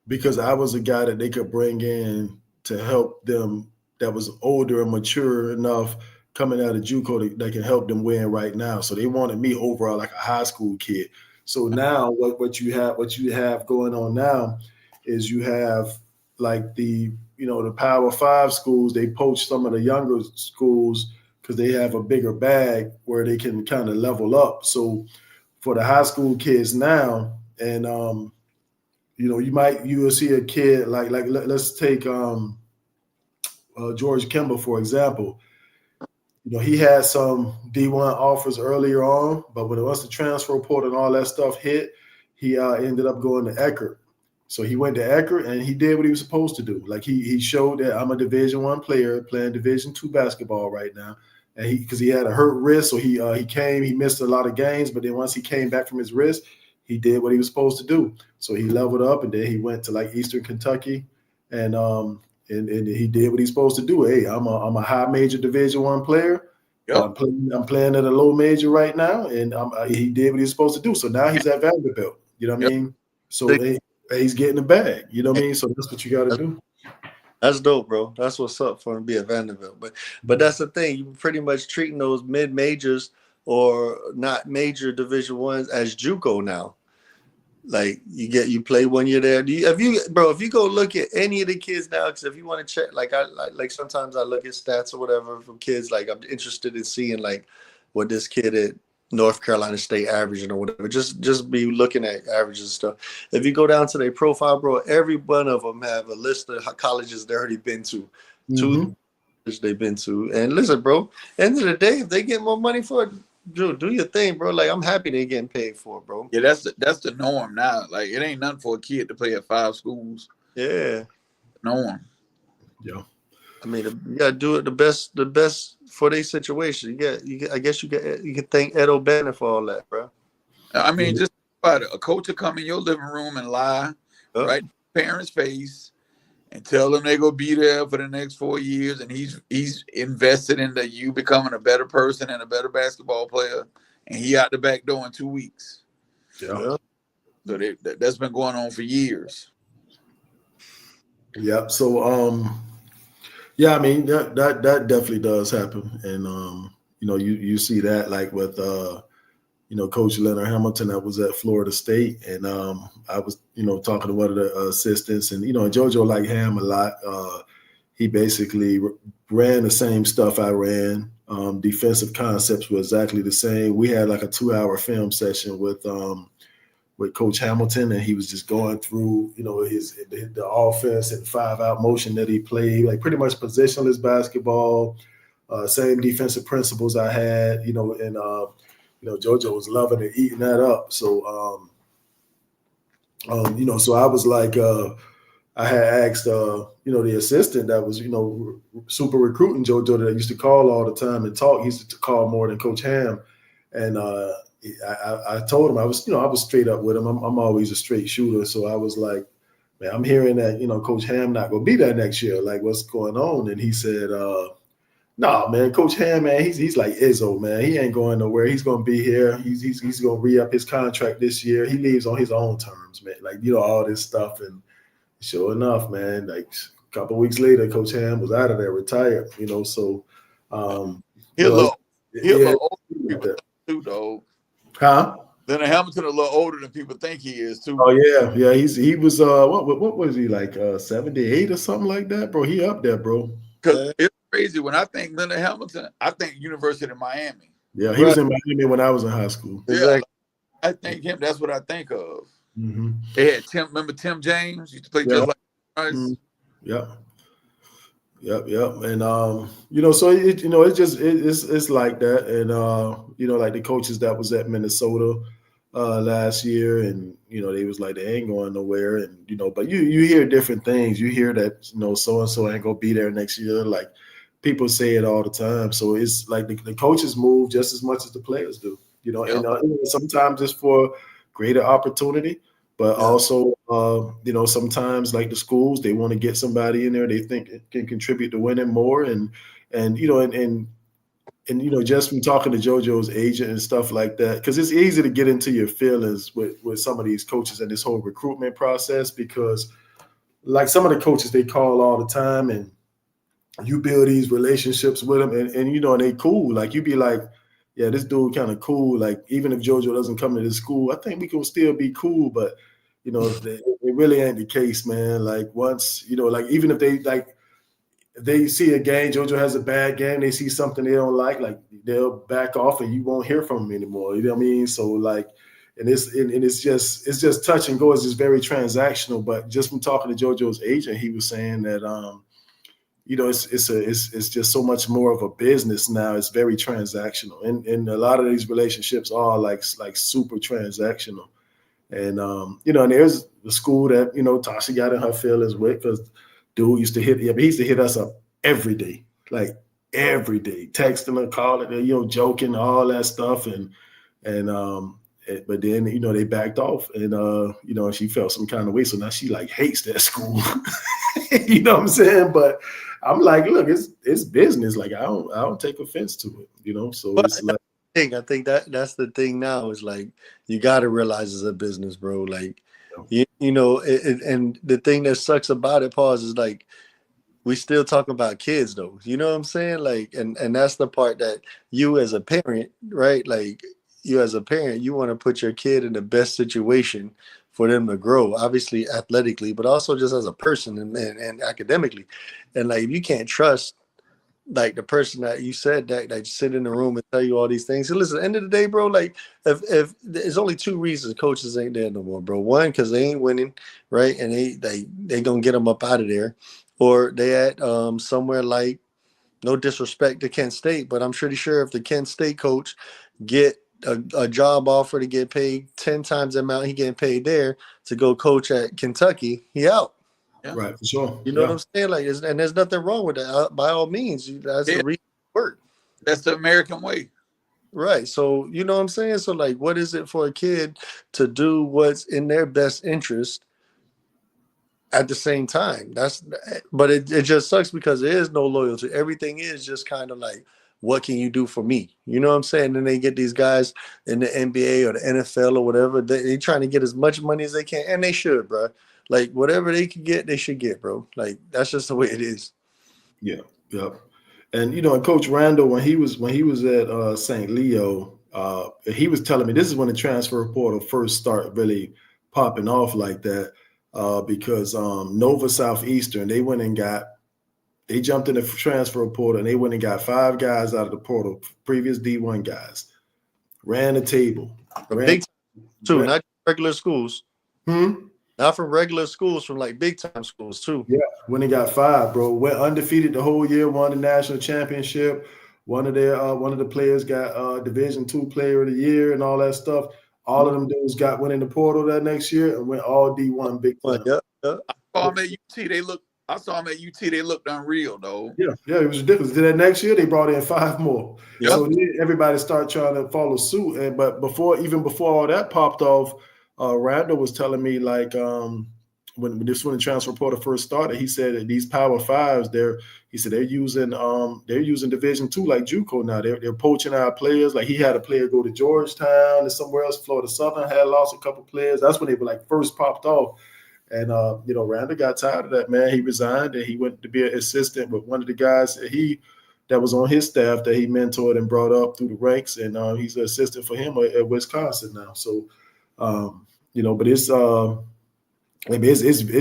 because I was a guy that they could bring in to help them that was older and mature enough coming out of JUCO that can help them win right now. So they wanted me over like a high school kid. So now what you have going on now is you have like the Power 5 schools, they poach some of the younger schools because they have a bigger bag where they can kind of level up. So for the high school kids now, and you will see a kid like let's take George Kimball, for example. He had some D1 offers earlier on, but once the transfer portal and all that stuff hit, he ended up going to Eckerd. So he went to Eckerd and he did what he was supposed to do. Like he showed that I'm a Division I player playing Division II basketball right now. And because he had a hurt wrist, so he missed a lot of games. But then once he came back from his wrist, he did what he was supposed to do. So he leveled up, and then he went to like Eastern Kentucky, and he did what he's supposed to do. Hey, I'm a high major Division I player. Yep. I'm playing at a low major right now, and he did what he's supposed to do. So now he's at Vanderbilt. You know what I mean? So he's getting the bag. You know what I mean? So that's what you got to do. That's dope, bro. That's what's up for him to be at Vanderbilt. But that's the thing. You're pretty much treating those mid majors or not major Division I's as JUCO now. Like you play 1 year there. If you go look at any of the kids now, because if you want to check, like sometimes I look at stats or whatever from kids. Like I'm interested in seeing like what this kid at North Carolina State averaging or whatever. Just be looking at averages and stuff. If you go down to their profile, bro, every one of them have a list of colleges they already been to. Two they've been to. And listen, bro, end of the day, if they get more money for it, do your thing, bro. Like I'm happy they're getting paid for it, bro. Yeah, that's the norm now. Like it ain't nothing for a kid to play at 5 schools. Yeah. Norm. Yeah. I mean, you gotta do it the best for their situation. I guess you can thank Ed O'Bannon for all that, bro. I mean, just about it. A coach will come in your living room and lie right in the parents' face and tell them they're gonna be there for the next 4 years, and he's invested into you becoming a better person and a better basketball player, and he out the back door in 2 weeks. Yeah. So that's been going on for years. Yeah. So yeah, I mean that definitely does happen, and you see that like with Coach Leonard Hamilton that was at Florida State, and I was talking to one of the assistants, and JoJo liked Ham a lot. He basically ran the same stuff I ran. Defensive concepts were exactly the same. We had like a 2-hour film session with Coach Hamilton, and he was just going through, the offense and 5-out motion that he played, like pretty much positionless basketball, same defensive principles I had, and JoJo was loving and eating that up. So, so I was like, I had asked, the assistant that was, super recruiting JoJo that I used to call all the time and talk. He used to call more than Coach Ham. And I told him, I was straight up with him. I'm always a straight shooter. So I was like, man, I'm hearing that, Coach Ham not going to be there next year. Like, what's going on? And he said, nah, man, Coach Ham, man, he's like Izzo, man. He ain't going nowhere. He's going to be here. He's going to re-up his contract this year. He leaves on his own terms, man. Like, all this stuff. And sure enough, man, like a couple of weeks later, Coach Ham was out of there, retired, so He a little older too, though. Huh? Then Hamilton a little older than people think he is too. Oh yeah. He was what was he like 78 or something like that, bro? He up there, bro. Because it's crazy when I think Leonard Hamilton, I think University of Miami. Yeah, he was in Miami when I was in high school. Yeah, I think him. That's what I think of. Mm-hmm. They had remember Tim James used to play just like Rice? Mm-hmm. Yep. And so it's like that. And like the coaches that was at Minnesota last year, and they was like, they ain't going nowhere. And but you hear different things. You hear that so and so ain't gonna be there next year. Like people say it all the time. So it's like the coaches move just as much as the players do. And sometimes it's for greater opportunity. But also, sometimes like the schools, they want to get somebody in there they think it can contribute to winning more, and just from talking to JoJo's agent and stuff like that, because it's easy to get into your feelings with some of these coaches and this whole recruitment process, because like some of the coaches they call all the time, and you build these relationships with them, and they cool. Like you be like, yeah, this dude kind of cool. Like even if JoJo doesn't come to this school, I think we can still be cool. But it really ain't the case, man. Like once like even if they see a game, JoJo has a bad game, they see something they don't like they'll back off and you won't hear from them anymore. You know what I mean? So like, and it's just touch and go. It's just very transactional. But just from talking to JoJo's agent, he was saying that it's just so much more of a business now. It's very transactional, and a lot of these relationships are like super transactional. And and there's the school that Tasha got in her feelings with, because dude used to hit us up every day, like every day, texting her, calling, joking, all that stuff, but then they backed off, and she felt some kind of way, so now she like hates that school. You know what I'm saying? But I'm like, look, it's business. Like I don't take offense to it, So but it's like, I think that's the thing now, is like you got to realize it's a business, bro. Like and the thing that sucks about it, pause, is like we still talking about kids though. You know what I'm saying? Like, and that's the part that you as a parent, right? Like you as a parent, you want to put your kid in the best situation for them to grow, obviously athletically, but also just as a person and academically. And like, if you can't trust like the person that you said that sit in the room and tell you all these things. So listen, at the end of the day, bro, like if there's only two reasons coaches ain't there no more, bro. One, because they ain't winning, right? And they gonna get them up out of there. Or they at somewhere like, no disrespect to Kent State, but I'm pretty sure if the Kent State coach get a job offer to get paid 10 times the amount he getting paid there to go coach at Kentucky, he out. Yeah. Right, for sure. You know what I'm saying? Like, and there's nothing wrong with that. By all means, that's the reason it work. That's the American way. Right. So, you know what I'm saying? So, like, what is it for a kid to do what's in their best interest at the same time? But it just sucks because there is no loyalty. Everything is just kind of like, what can you do for me? You know what I'm saying? Then they get these guys in the NBA or the NFL or whatever. They trying to get as much money as they can, and they should, bro. Like, whatever they can get, they should get, bro. Like, that's just the way it is. Yeah. Yep. And and Coach Randall, when he was at St. Leo, he was telling me this is when the transfer portal first started really popping off like that, because Nova Southeastern, they went and got They jumped in the transfer portal and they went and got 5 guys out of the portal, previous D1 guys. Ran the table. Big time too, not regular schools. Not from regular schools, from like big time schools too. Yeah, when they got 5, bro. Went undefeated the whole year, won the national championship. One of the players got Division II Player of the Year and all that stuff. All of them dudes went in the portal that next year and went all D1 big time. Yeah. I saw them at UT. I saw them at UT. They looked unreal, though. Yeah, it was ridiculous. Then that next year they brought in 5 more. Yep. So then everybody started trying to follow suit. But before all that popped off, Randall was telling me like when the transfer portal first started, he said that these Power 5s, they're using Division II like JUCO now. They're poaching our players. Like he had a player go to Georgetown and somewhere else. Florida Southern had lost a couple players. That's when they were like first popped off. And Randall got tired of that, man. He resigned and he went to be an assistant with one of the guys that was on his staff that he mentored and brought up through the ranks. And he's an assistant for him at Wisconsin now. So, but it's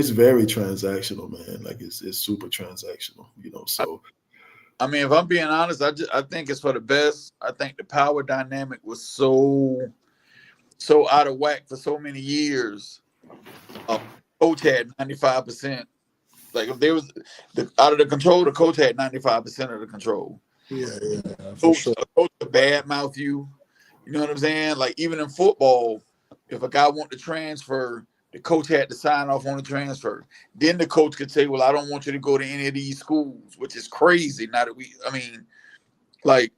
very transactional, man. Like it's super transactional, so. I mean, if I'm being honest, I think it's for the best. I think the power dynamic was so out of whack for so many years. Coach had 95%. Like if there was out of the control, the coach had 95% of the control. Yeah, Coach, sure. Coach would badmouth you. You know what I'm saying? Like even in football, if a guy wanted to transfer, the coach had to sign off on the transfer. Then the coach could say, well, I don't want you to go to any of these schools, which is crazy. I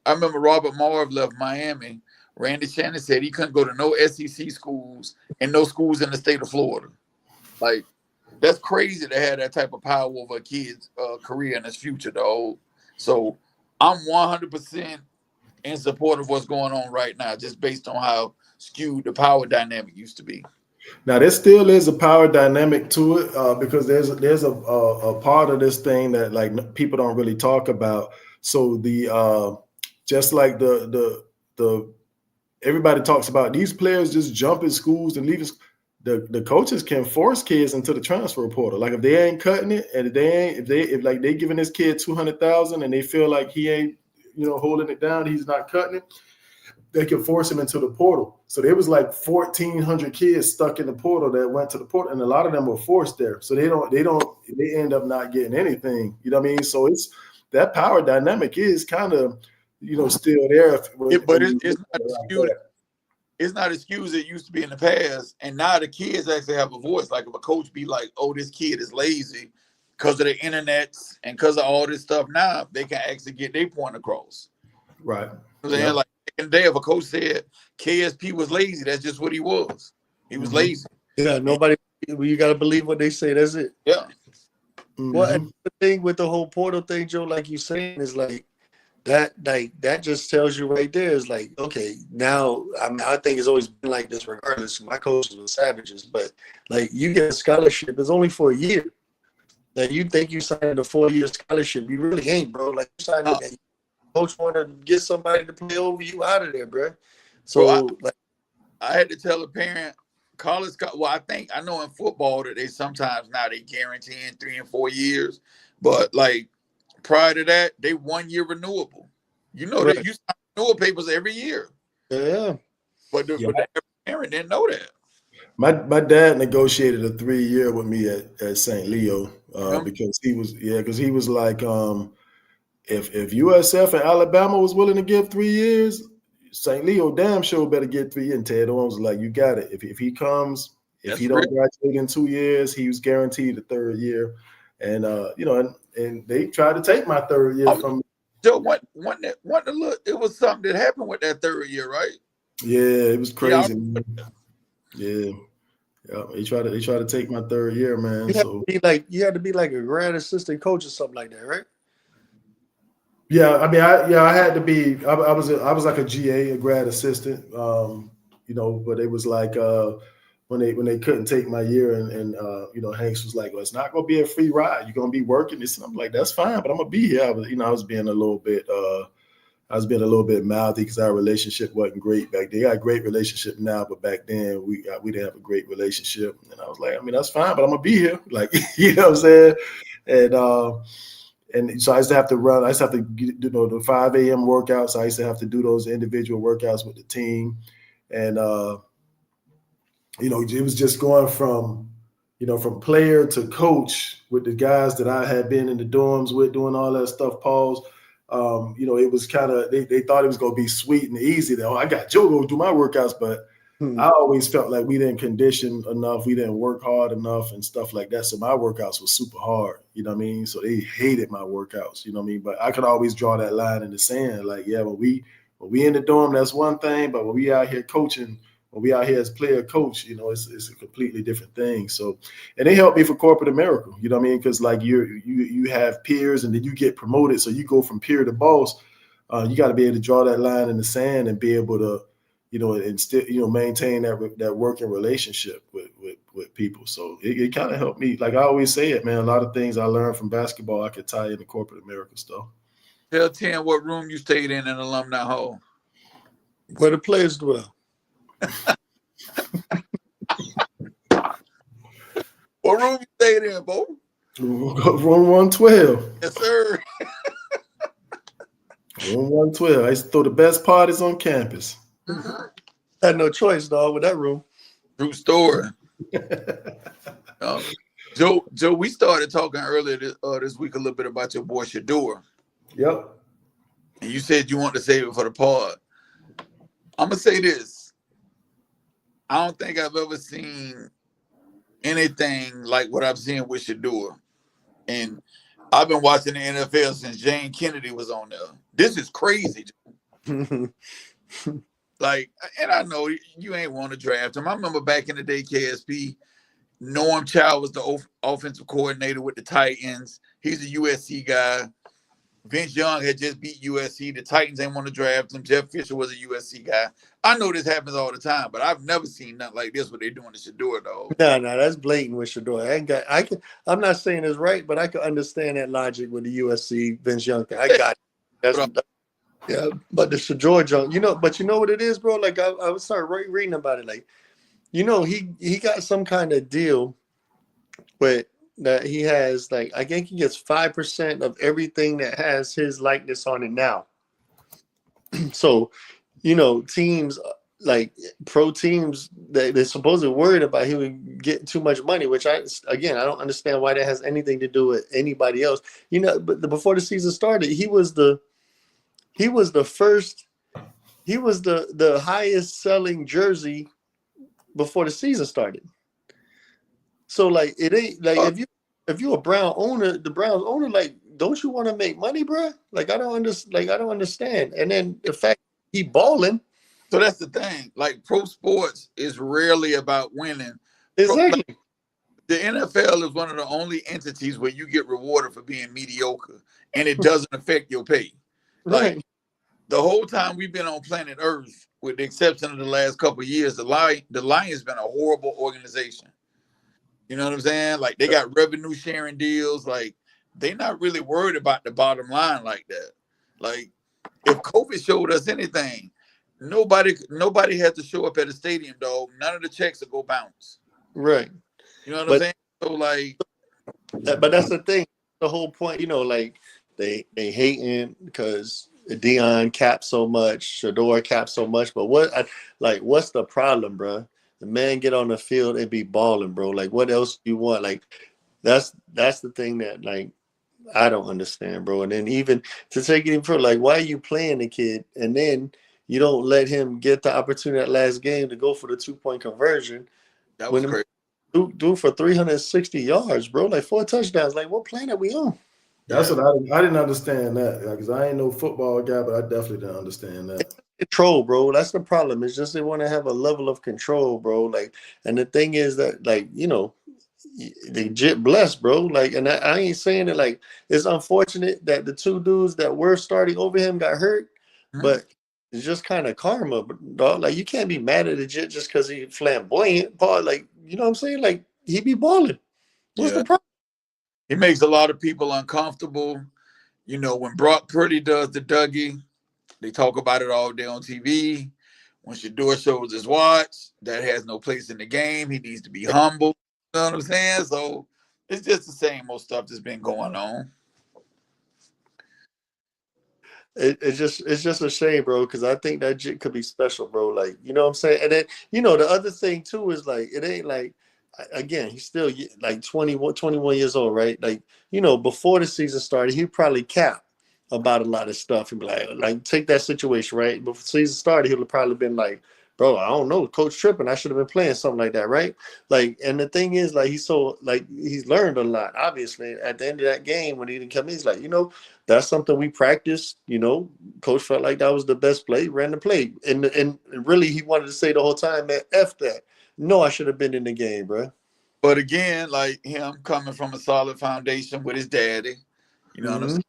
remember Robert Marv left Miami. Randy Shannon said he couldn't go to no SEC schools and no schools in the state of Florida. Like, that's crazy to have that type of power over a kid's career and his future, though. So I'm 100% in support of what's going on right now, just based on how skewed the power dynamic used to be. Now there still is a power dynamic to it because there's a part of this thing that like people don't really talk about. So the just like the everybody talks about these players just jumping schools and leaving. The coaches can force kids into the transfer portal. Like if they ain't cutting it, and if they giving this kid $200,000 and they feel like he ain't holding it down, he's not cutting it, they can force him into the portal. So there was like 1,400 kids stuck in the portal that went to the portal, and a lot of them were forced there. So they end up not getting anything. You know what I mean? So it's that power dynamic is kind of still there. But it's not skewed. It's not as skewed as it used to be in the past. And now the kids actually have a voice. Like if a coach be like, oh, this kid is lazy because of the internet and because of all this stuff, now they can actually get their point across. Right. Yeah. Like in the day, if a coach said KSP was lazy, that's just what he was. He was lazy. Yeah, you got to believe what they say. That's it. Yeah. Mm-hmm. Well, and the thing with the whole portal thing, Joe, like you're saying, is like, that just tells you right there is like, okay, now I think it's always been like this regardless. My coaches were savages, but like you get a scholarship, it's only for a year. Like you think you signed a 4-year scholarship, you really ain't, bro. Like you signed it, coach want to get somebody to play over you out of there, bro. So I had to tell a parent, college. Well, I know in football that they sometimes now they guaranteeing 3 and 4 years, but like. Prior to that, they 1 year renewable. That you sign renewal papers every year. Yeah. But the parent didn't know that. My dad negotiated a 3-year with me at St. Leo because he was like, if USF and Alabama was willing to give 3 years, St. Leo damn sure better get 3 years. And Ted Owens was like, you got it. If he comes, if he don't graduate in 2 years, he was guaranteed a 3rd year. And and they tried to take my 3rd year from me. Joe, it was something that happened with that 3rd year, right? Yeah, it was crazy. Yeah. They tried to take my 3rd year, man. You had to be like a grad assistant coach or something like that, right? Yeah, I mean, I had to be. I was like a GA, a grad assistant. But it was like. When they couldn't take my year and Hanks was like, well, it's not gonna be a free ride. You're gonna be working this. And I'm like, that's fine, but I'm gonna be here. I was being a little bit mouthy because our relationship wasn't great back then. They got a great relationship now, but back then we didn't have a great relationship. And I was like, I mean, that's fine, but I'm gonna be here. Like, you know what I'm saying? And so I used to have to run. I used to have to do the 5 a.m. workouts. I used to have to do those individual workouts with the team. And, it was just going from player to coach with the guys that I had been in the dorms with doing all that stuff, Pauls. It was kind of, they thought it was going to be sweet and easy. That, I got Joe going to do my workouts, but I always felt like we didn't condition enough. We didn't work hard enough and stuff like that. So my workouts were super hard, you know what I mean? So they hated my workouts, you know what I mean? But I could always draw that line in the sand. Like, yeah, when we in the dorm, that's one thing. But when we out here coaching, when we out here as player coach, it's a completely different thing. So, and they helped me for corporate America, you know what I mean? Because like you have peers and then you get promoted. So you go from peer to boss. You got to be able to draw that line in the sand and be able to, and still, maintain that working relationship with people. So it kind of helped me. Like I always say it, man, a lot of things I learned from basketball, I could tie into corporate America stuff. Tell Tim what room you stayed in Alumni Hall. Where the players dwell. What room you stayed in, Bo? Room 112. Yes, sir. Room 112. I used to throw the best parties on campus. Had no choice, dog, with that room. True story. Joe, we started talking earlier this week a little bit about your boy Shador. Yep. And you said you want to save it for the pod. I'm going to say this. I don't think I've ever seen anything like what I've seen with Shador. And I've been watching the NFL since Jane Kennedy was on there. This is crazy. Like, and I know you ain't want to draft him. I remember back in the day, KSP, Norm Chow was the offensive coordinator with the Titans. He's a USC guy. Vince Young had just beat USC. The Titans ain't want to draft him. Jeff Fisher was a USC guy. I know this happens all the time, but I've never seen nothing like this. What they're doing to Shador, though. No, that's blatant with Shador. I'm not saying it's right, but I can understand that logic with the USC Vince Young thing. I got it. Yeah, but the Shador junk, but you know what it is, bro? Like I would start reading about it. Like, he got some kind of deal with that he has, like, I think he gets 5% of everything that has his likeness on it now. So, teams like pro teams, they're supposedly worried about he would get too much money, which I don't understand why that has anything to do with anybody else. But before the season started, he was the highest selling jersey before the season started. So like it ain't like if you a Brown owner, the Browns owner, like, don't you want to make money, bro? Like I don't understand. And then the fact he balling. So that's the thing. Like pro sports is rarely about winning. Exactly. The NFL is one of the only entities where you get rewarded for being mediocre, and it doesn't affect your pay. Right. Like the whole time we've been on planet Earth, with the exception of the last couple of years, the Lions been a horrible organization. You know what I'm saying? Like they got revenue sharing deals. Like they're not really worried about the bottom line like that. Like if COVID showed us anything, nobody had to show up at a stadium, dog. None of the checks will go bounce. Right. You know what I'm saying? So like, but that's the thing. The whole point, like they hating because Dion capped so much, Shador capped so much. But what's the problem, bro? The man get on the field and be balling, bro. Like, what else do you want? Like, that's the thing that, like, I don't understand, bro. And then even to take it in for, like, why are you playing the kid? And then you don't let him get the opportunity that last game to go for the 2-point conversion. That was crazy. Do for 360 yards, bro. Like 4 touchdowns. Like, what planet we on? That's what I didn't understand that, because I ain't no football guy, but I definitely didn't understand that. Control, bro. That's the problem. It's just they want to have a level of control, bro. Like, and the thing is that, like, they jet blessed, bro. Like, and I ain't saying it, like, it's unfortunate that the 2 dudes that were starting over him got hurt, but it's just kind of karma, dog. Like, you can't be mad at the Jet just because he flamboyant, Paul. Like, you know what I'm saying? Like, he be balling. What's the problem? He makes a lot of people uncomfortable. When Brock Purdy does the Dougie, they talk about it all day on TV. When Shador shows his watch, that has no place in the game. He needs to be humble. You know what I'm saying? So it's just the same old stuff that's been going on. it's just a shame, bro, because I think that jit could be special, bro. Like, you know what I'm saying? And then, you know, the other thing too is like, it ain't like, again, he's still like 21 years old, right? Like, you know, before the season started, he probably capped about a lot of stuff. He'd be like take that situation, right? Before the season started, he'd have probably been like, bro, I don't know, coach tripping. I should have been playing something like that, right? Like, and the thing is, like, he's learned a lot. Obviously, at the end of that game, when he didn't come in, he's like, you know, that's something we practiced. You know, coach felt like that was the best play, ran the play, and really, he wanted to say the whole time, man, F that. No, I should have been in the game, bro. But again, like him coming from a solid foundation with his daddy, you know what I'm saying?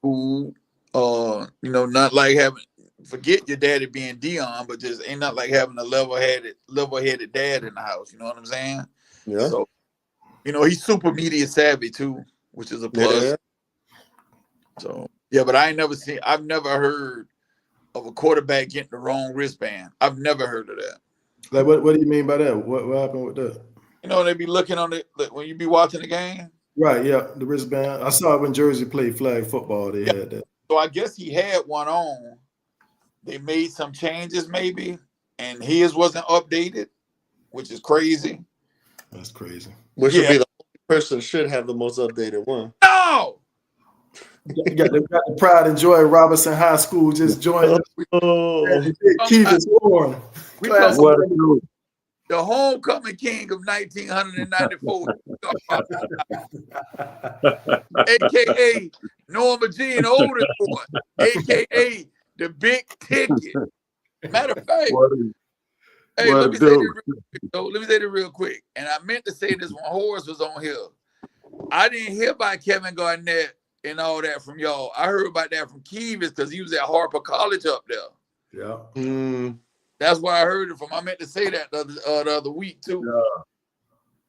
Who, you know, not like having, forget your daddy being Dion, but just ain't not like having a level-headed dad in the house. You know what I'm saying? Yeah. So, you know, he's super media savvy too, which is a plus. Yeah. So yeah, but I've never heard of a quarterback getting the wrong wristband. I've never heard of that. Like, what do you mean by that? What happened with that? You know, they be looking on it when you be watching the game. Right, yeah, the wristband. I saw it when Jersey played flag football. They had that. So I guess he had one on. They made some changes maybe, and his wasn't updated, which is crazy. That's crazy. Which would be the only person should have the most updated one. No! You got the pride and joy of Robinson High School just joined. Keith is born. The homecoming king of 1994, a.k.a. Norma Jean Oldest boy, a.k.a. the big ticket. Matter of fact, let me say this real quick. And I meant to say this when Horace was on here. I didn't hear about Kevin Garnett and all that from y'all. I heard about that from Keevis because he was at Harper College up there. Yeah. That's where I heard it from. I meant to say that the other week too.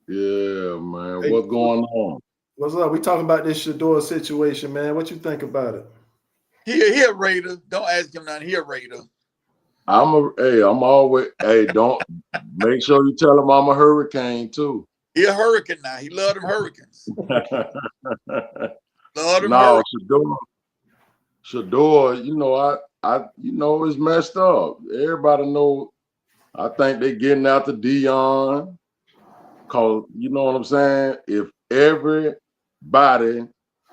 Yeah, man. Hey, what's going on? What's up? We talking about this Shador situation, man. What you think about it? He a Raider. Don't ask him nothing. He a Raider. I'm always, don't make sure you tell him I'm a Hurricane too. He a Hurricane now. He love them Hurricanes. Shador, you know, I you know, it's messed up. Everybody know. I think they getting out to Dion, cause you know what I'm saying. If everybody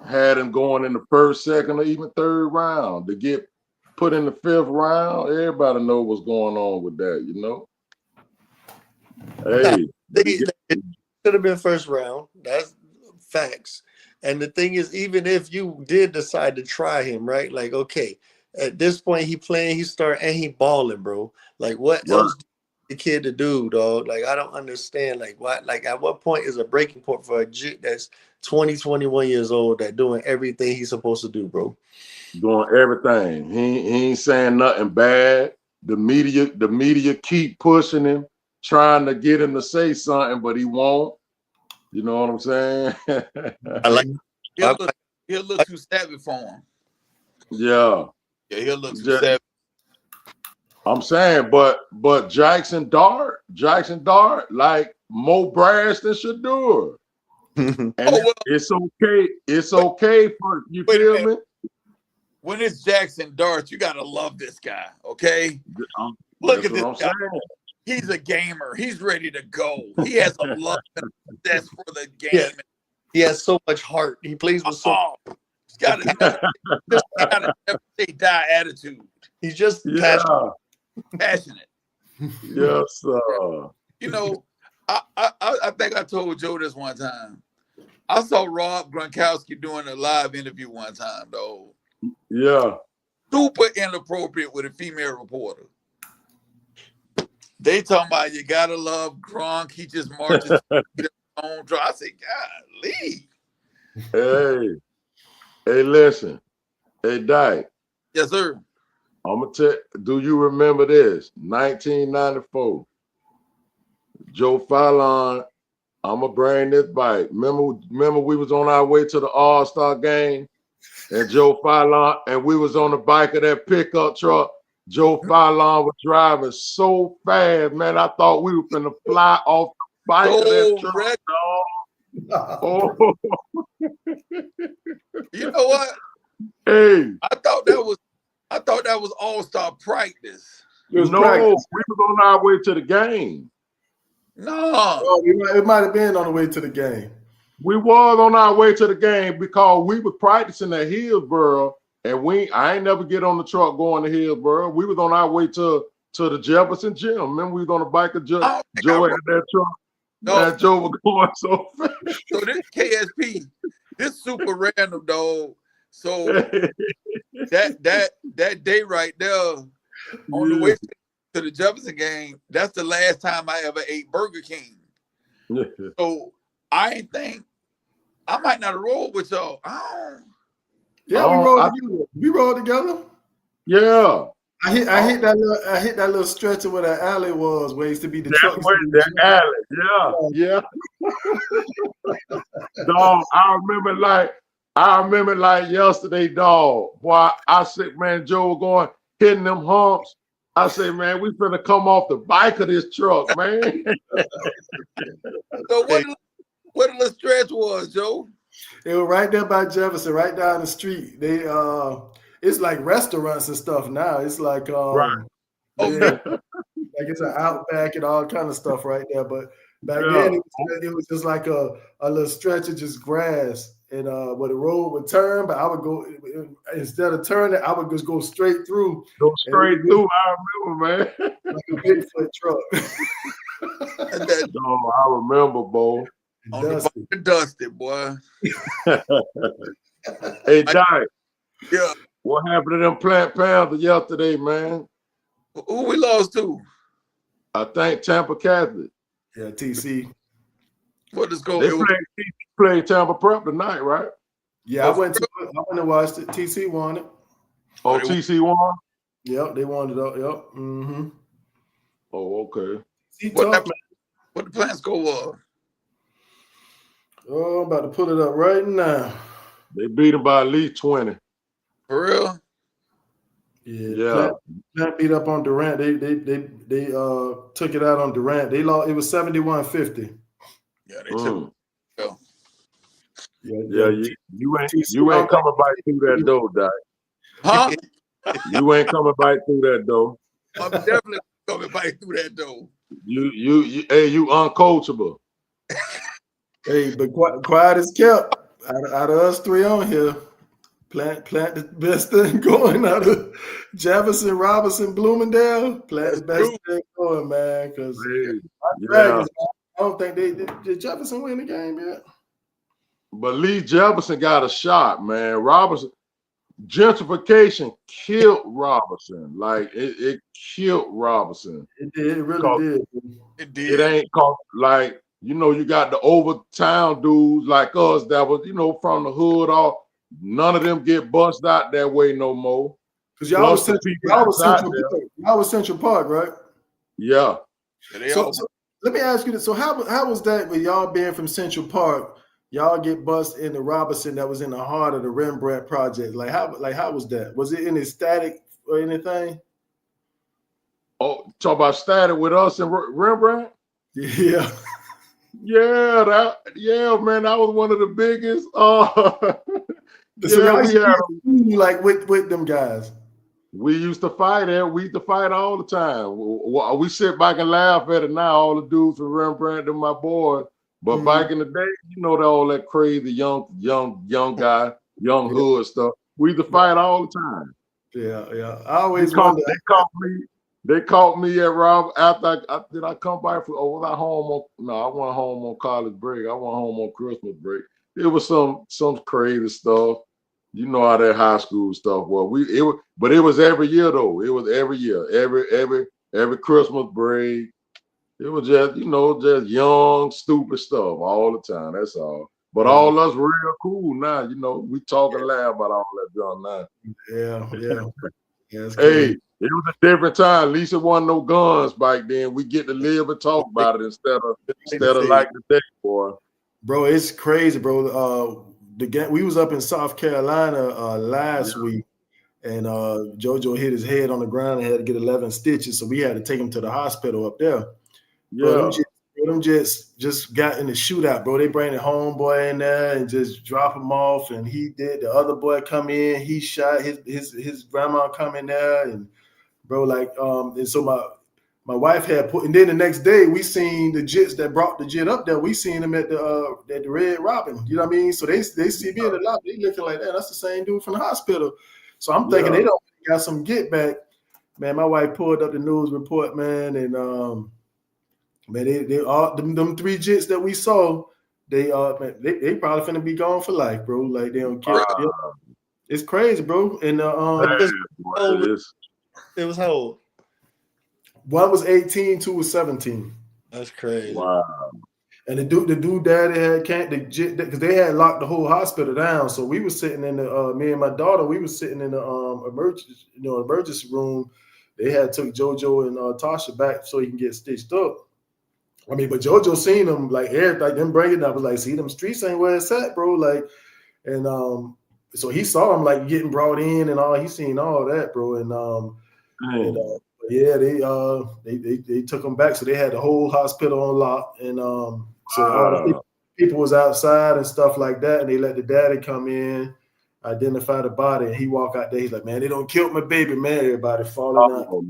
had him going in the first, second, or even third round to get put in the fifth round, everybody know what's going on with that. You know. Hey, it should have been first round. That's facts. And the thing is, even if you did decide to try him, right? Like, okay, at this point, he playing, he start, and he balling, bro. Like, what else do the kid to do, dog? Like, I don't understand. Like, what? Like, at what point is a breaking point for a jit that's 21 years old that doing everything he's supposed to do, bro? Doing everything. He ain't saying nothing bad. The media keep pushing him, trying to get him to say something, but he won't. You know what I'm saying? He'll look too savvy for him. Yeah, he'll look too savvy. I'm saying, but Jackson Dart, like more brash than Shador. And it's okay. It's okay for you. Feel me? When it's Jackson Dart, you gotta love this guy. Okay, look at this guy. He's a gamer. He's ready to go. He has a love that's for the game. Yeah. He has so much heart. He plays with so. He's got a never say die attitude. He's just passionate. Yes, sir. You know, I think I told Joe this one time. I saw Rob Gronkowski doing a live interview one time, though. Yeah. Super inappropriate with a female reporter. They talking about you gotta love Gronk. He just marches on draw. I said, golly. Hey, listen. Hey, Dyke. Yes, sir. I'm gonna tell. Do you remember this? 1994. Joe Fallon. I'm gonna bring this back. Remember we was on our way to the All-Star game, and Joe Fallon, and we was on the bike of that pickup truck. Joe Fallon was driving so fast, man. I thought we were gonna fly off the bike of that truck. You know what? Hey, I thought that was I thought that was all-star practice. It was No, practice. we was on our way to the game. No. Oh, it might have been on the way to the game. We was on our way to the game because we was practicing at Hillsboro, and I ain't never get on the truck going to Hillsboro. We was on our way to the Jefferson gym. Remember, we was on the bike of Joe had that truck. No. That Joe was going so fast. So this KSP, this super random, dog. So that day right there on the way to the Jefferson game, that's the last time I ever ate Burger King. So I ain't think I might not have rolled with y'all. Yeah, we rolled together. Yeah. I hit that little stretch of where the alley was, where it used to be the truck. The alley. Yeah. Dog, I remember like yesterday, dog. Boy, I said, man, Joe was going hitting them humps. I say, man, we finna come off the bike of this truck, man. So what the little stretch was, Joe? It was right there by Jefferson, right down the street. They it's like restaurants and stuff now. It's like Right. Yeah, like it's an Outback and all kind of stuff right there. But back then it was just like a little stretch of just grass. And where the road would turn, but I would go instead of turning, I would just go straight through. Go straight through. I remember, man. Like a Bigfoot truck. No, I remember, boy. Dusty, boy. Hey, Di. Yeah. What happened to them Plant Panthers yesterday, man? Who we lost to? I think Tampa Catholic. Yeah, TC. What is going They on? played Tampa Prep tonight, right? Yeah, I went and watched it. TC won it. Oh, TC won? Yep, they won it up. Yep. Mm-hmm. Oh, okay. What the plan score was? Oh, I'm about to pull it up right now. They beat them by at least 20. For real? Yeah. Plant beat up on Durant. They took it out on Durant. They lost. It was 71-50. Yeah, they took. Yeah, you ain't coming back through that door, Doc. Huh? You ain't coming back through that door. I'm definitely coming back through that door. You uncoachable. Hey, but quiet as kept. Out of us three on here, Plant the best thing going out of Jefferson, Robinson, Bloomingdale. Plant the best thing going, man. Because I don't think did Jefferson win the game yet. But Lee Jefferson got a shot, man. Robinson, gentrification killed Robinson. Like it killed Robinson. It did. It really did. It did. It ain't called like, you got the over town dudes like us that was, from the hood off. None of them get bussed out that way no more. Because y'all was Central Park, right? Yeah. So let me ask you this. So how was that with y'all being from Central Park? Y'all get bussed into Robinson that was in the heart of the Rembrandt project. Like how was that? Was it any static or anything? Oh, talk about static with us and Rembrandt? Yeah. Yeah, man, that was one of the biggest. Like with them guys. We used to fight it. We used to fight all the time. We sit back and laugh at it now. All the dudes from Rembrandt and my boys. But back in the day, all that crazy young guy, young hood stuff. We used to fight all the time. Yeah. I always wonder. They caught me at Rob after did I come back for? Was I home I went home on college break. I went home on Christmas break. It was some crazy stuff. You know how that high school stuff was. But it was every year though. It was every year, every Christmas break. It was just just young, stupid stuff all the time. That's all. But all us real cool now. We talk and laugh about all that junk now. Yeah. Hey, it was a different time. At least it wasn't no guns back then. We get to live and talk about it instead of like today, boy. Bro, it's crazy, bro. We was up in South Carolina last week, and JoJo hit his head on the ground and had to get 11 stitches, so we had to take him to the hospital up there. Yeah, Them Jets just got in the shootout, bro. They bring the homeboy in there and just drop him off, and he did. The other boy come in, he shot his grandma come in there, and bro, like and so my wife had put, and then the next day we seen the Jets that brought the Jet up there. We seen them at the Red Robin. You know what I mean? So they see me in the lobby. They looking like that. That's the same dude from the hospital. So I'm thinking they don't got some get back. Man, my wife pulled up the news report, man, and man, they all them 3 Jets that we saw, they man, they probably finna be gone for life, bro. Like they don't care. It's crazy, bro. And it was how old? One was 18, 2 was 17. That's crazy. Wow. And the dude daddy had because they had locked the whole hospital down. So we were sitting in the me and my daughter, we were sitting in the emergency room. They had took JoJo and Tasha back so he can get stitched up. I mean, but JoJo seen them like everything, them bringing up was like, see, them streets ain't where it's at, bro. Like, and so he saw them like getting brought in and all. He seen all that, bro. And yeah, they took them back, so they had the whole hospital on lock, and so all the people was outside and stuff like that, and they let the daddy come in, identify the body, and he walk out there. He's like, man, they don't kill my baby, man. Everybody falling out.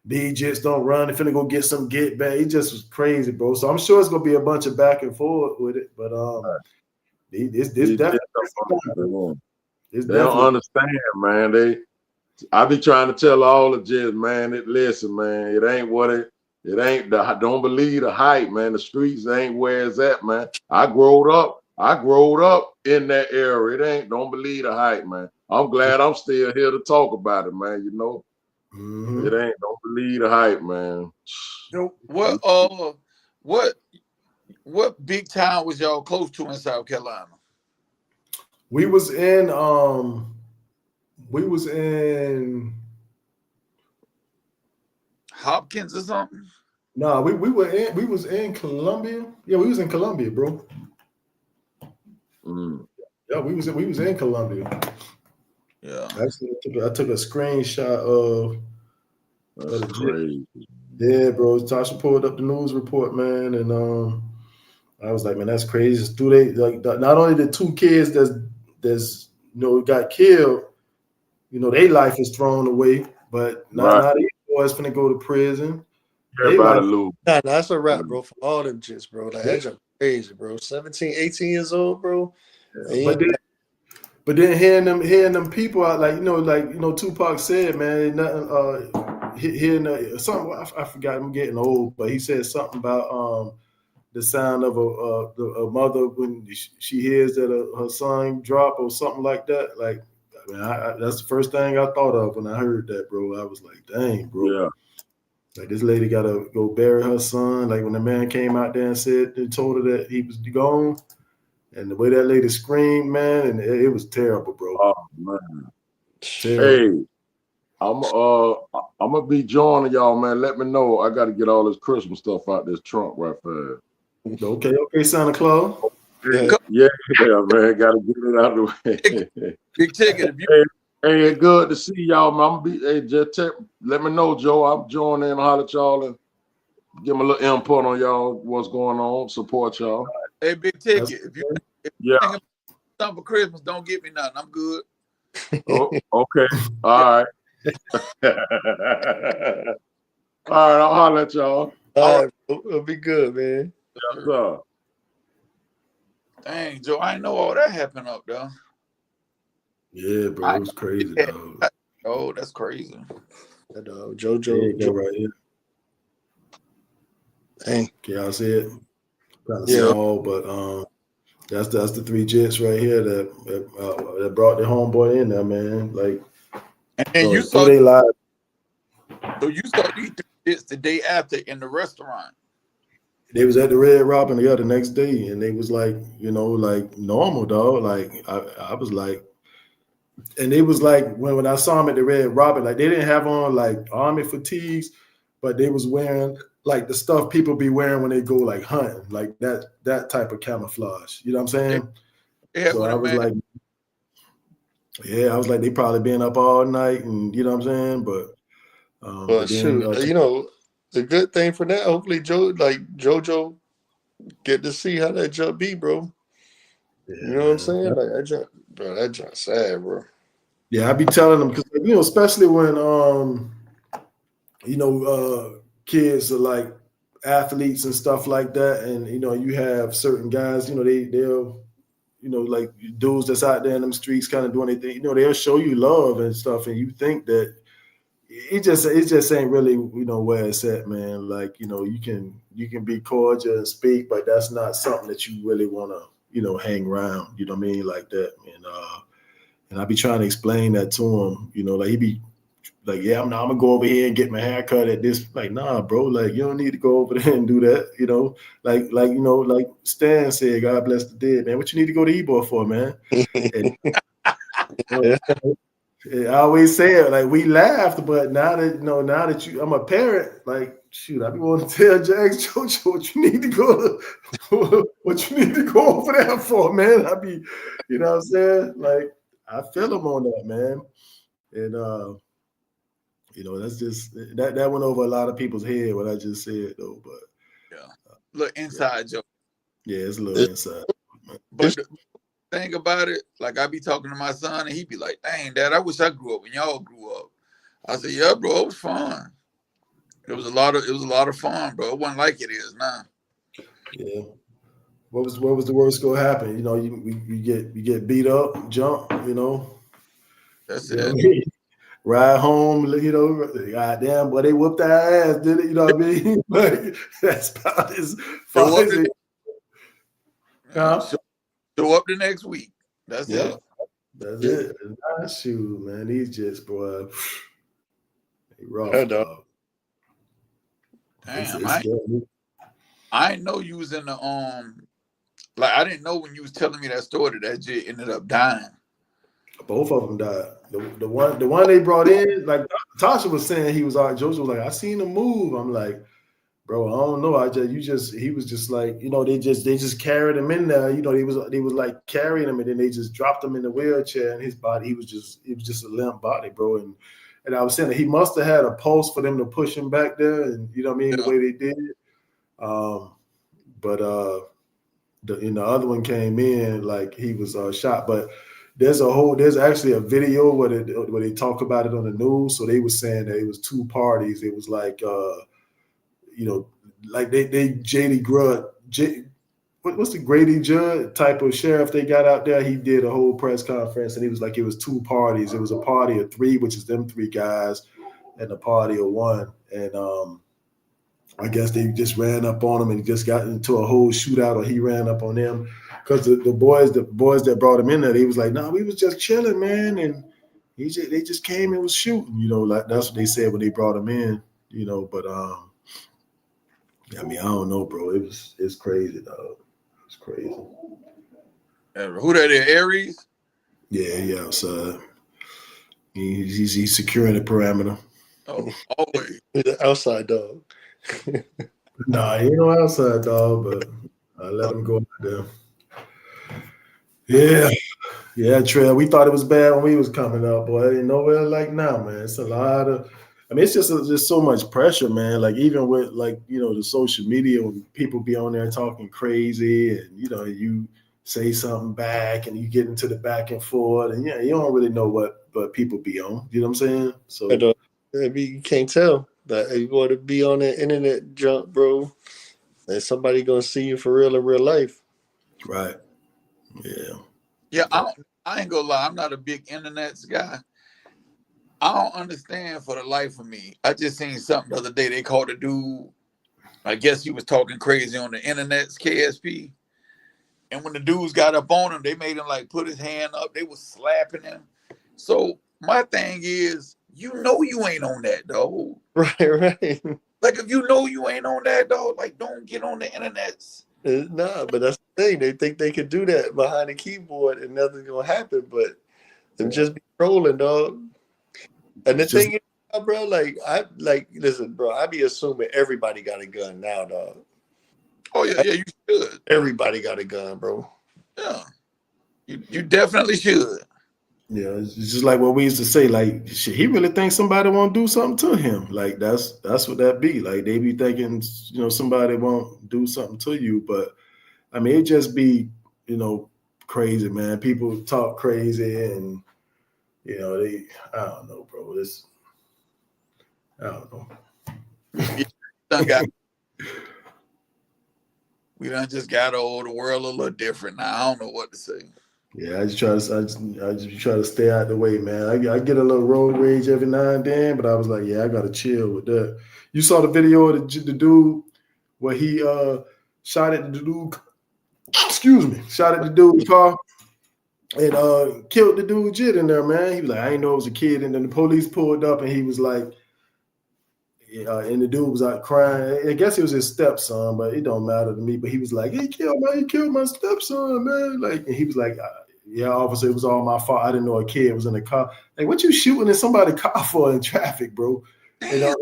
These Jets don't run. They're finna go get some get back. It just was crazy, bro. So I'm sure it's gonna be a bunch of back and forth with it, but this definitely. They don't understand, man. I be trying to tell all the Jets, man. Listen, man. It ain't what it ain't. Don't believe the hype, man. The streets ain't where it's at, man. I growed up in that era. It ain't. Don't believe the hype, man. I'm glad I'm still here to talk about it, man. You know. Mm-hmm. It ain't. Don't believe the hype, man. What big town was y'all close to in South Carolina? We was in Hopkins or something. No, we was in Columbia. Yeah, we was in Columbia, bro. Yeah, we was in Columbia. Yeah. Actually, I took a screenshot of the crazy. Yeah, bro. Tasha pulled up the news report, man, and I was like, man, that's crazy. Do they like not only the 2 kids that's got killed, their life is thrown away, but not these boys finna go to prison. Everybody lose. Nah, that's a wrap, bro, for all them Jets, bro. Like, that's crazy, bro. 17, 18 years old, bro. Yeah, but then hearing them people out, like Tupac said, man, nothing. Hearing something, I forgot. I'm getting old, but he said something about the sound of a mother when she hears that her son drop or something like that. Like, I mean, that's the first thing I thought of when I heard that, bro. I was like, dang, bro. Yeah. Like, this lady got to go bury her son. Like, when the man came out there and told her that he was gone, and the way that lady screamed, man, and it was terrible, bro. Oh, man. Terrible. Hey, I'm gonna be joining y'all, man. Let me know. I got to get all this Christmas stuff out this trunk right fast. Okay, Santa Claus. Yeah, man. Got to get it out of the way. Big ticket. Hey, good to see y'all, man. Let me know, Joe. I'm joining in, holler at y'all, and give me a little input on y'all, what's going on, support y'all. Hey, Big Ticket. If you think something for Christmas, don't get me nothing. I'm good. Oh, okay. All right. All right, I'll holler at y'all. All right, it'll be good, man. Yes, sir. Dang, Joe, I didn't know all that happened up there. Yeah, bro, it was crazy, dog. Oh, that's crazy. JoJo. Joe right here. Dang. Can y'all see it? Kind of small, but that's the 3 Jets right here that brought the homeboy in there, man. Like, and you saw they live. So you saw these 3 Jets the day after in the restaurant. They was at the Red Robin the next day, and they was like, like normal, dog. Like I was like, and it was like when I saw them at the Red Robin, like they didn't have on like army fatigues, but they was wearing like the stuff people be wearing when they go like hunting, like that type of camouflage. You know what I'm saying? Yeah. So I was like, they probably been up all night, and you know what I'm saying. But shoot, It's a good thing for that. Hopefully, JoJo get to see how that jump be, bro. Yeah, You know what I'm saying? Like that jump sad, bro. Yeah, I be telling them because especially when kids are like athletes and stuff like that, and you have certain guys, they'll like dudes that's out there in them streets kind of doing anything, they'll show you love and stuff, and you think that it just ain't really where it's at, man. Like you can be cordial and speak, but that's not something that you really want to hang around. You know what I mean, like that. And I be trying to explain that to him. Like he be like, yeah, I'm gonna go over here and get my hair cut at this. Like, nah, bro. Like you don't need to go over there and do that. Like Stan said, God bless the dead, man. What you need to go to Ebor for, man? And, I always say it, like we laughed, but now that I'm a parent, like shoot, I be wanting to tell Jax, Jojo, what you need to go over there for, man. I be, you know what I'm saying? Like I feel him on that, man. And that's just that went over a lot of people's head what I just said though. But yeah, look inside joke. Yeah, it's a little inside. But the thing about it, like I be talking to my son, and he be like, "Dang, Dad, I wish I grew up when y'all grew up." I said, "Yeah, bro, it was fun. It was a lot of fun, bro. It wasn't like it is now." Yeah. What was the worst gonna happen? You get beat up, jump. That's it. it. Ride home, goddamn, boy, they whooped our ass, did it? You know what I mean? Like, that's about as far as it. Show up the next week. That's it. That's it. Nah, shoot, man. These Jets, boy, they rough, dog. Damn, I didn't know you was in the like I didn't know when you was telling me that story that Jet ended up dying. Both of them died. The one they brought in, like Tasha was saying, he was out. Jojo was like, I seen him move. I'm like, bro, I don't know. He was just like, they just carried him in there. They was like carrying him, and then they just dropped him in the wheelchair, and his body, it was just a limp body, bro. And I was saying that he must have had a pulse for them to push him back there, and you know what I mean, the way they did it. But the other one came in like he was shot, but. There's actually a video where they talk about it on the news. So they were saying that it was two parties. It was like, like they JD Grudd, what's the Grady Judd type of sheriff they got out there? He did a whole press conference and he was like, it was two parties. It was a party of three, which is them three guys, and a party of one. And I guess they just ran up on him and just got into a whole shootout, or he ran up on them. Because the boys that brought him in there, he was like, "No, we was just chilling, man," and they just came and was shooting, like that's what they said when they brought him in, But I mean, I don't know, bro. It's crazy, dog. It's crazy. Who that is? Aries? Yeah, outside. He's securing the perimeter. Oh, always. Outside dog. Nah, he ain't no outside dog, but I let him go out there. Yeah, Trail. We thought it was bad when we was coming up, boy. Ain't nowhere like now, man. It's a lot of. I mean, it's just so much pressure, man. Like even with the social media, when people be on there talking crazy, and you say something back, and you get into the back and forth, and you don't really know what people be on. You know what I'm saying? So you can't tell that you want to be on the internet jump, bro. And somebody gonna see you for real in real life, right? Yeah. Yeah, I ain't gonna lie. I'm not a big internet guy. I don't understand for the life of me. I just seen something the other day. They called a dude. I guess he was talking crazy on the internet's KSP. And when the dudes got up on him, they made him like put his hand up. They was slapping him. So my thing is, you ain't on that, dog. Right. Like if you ain't on that, dog, like don't get on the internet. Nah, but that's the thing. They think they could do that behind the keyboard and nothing's gonna happen. But them just be trolling, dog. And the thing is, bro, listen, bro, I be assuming everybody got a gun now, dog. Oh yeah, you should. Everybody got a gun, bro. Yeah, you definitely should. Yeah, it's just like what we used to say. Like, shit, he really thinks somebody won't do something to him. Like that's what that be. Like they be thinking, somebody won't do something to you. But I mean, it just be, crazy, man. People talk crazy, and I don't know, bro. I don't know. We done just got old. The world a little different now. I don't know what to say. Yeah, I just try to stay out the way, man. I get a little road rage every now and then, but I was like, yeah, I gotta chill with that. You saw the video of the dude where he shot at the dude. Excuse me, shot at the dude's car and killed the dude jit in there, man. He was like, I didn't know it was a kid, and then the police pulled up and he was like, and the dude was out crying. I guess it was his stepson, but it don't matter to me. But he was like, he killed my stepson, man. Like, and he was like, yeah, officer, it was all my fault. I didn't know a kid was in the car. Like, what you shooting in somebody's car for in traffic, bro? And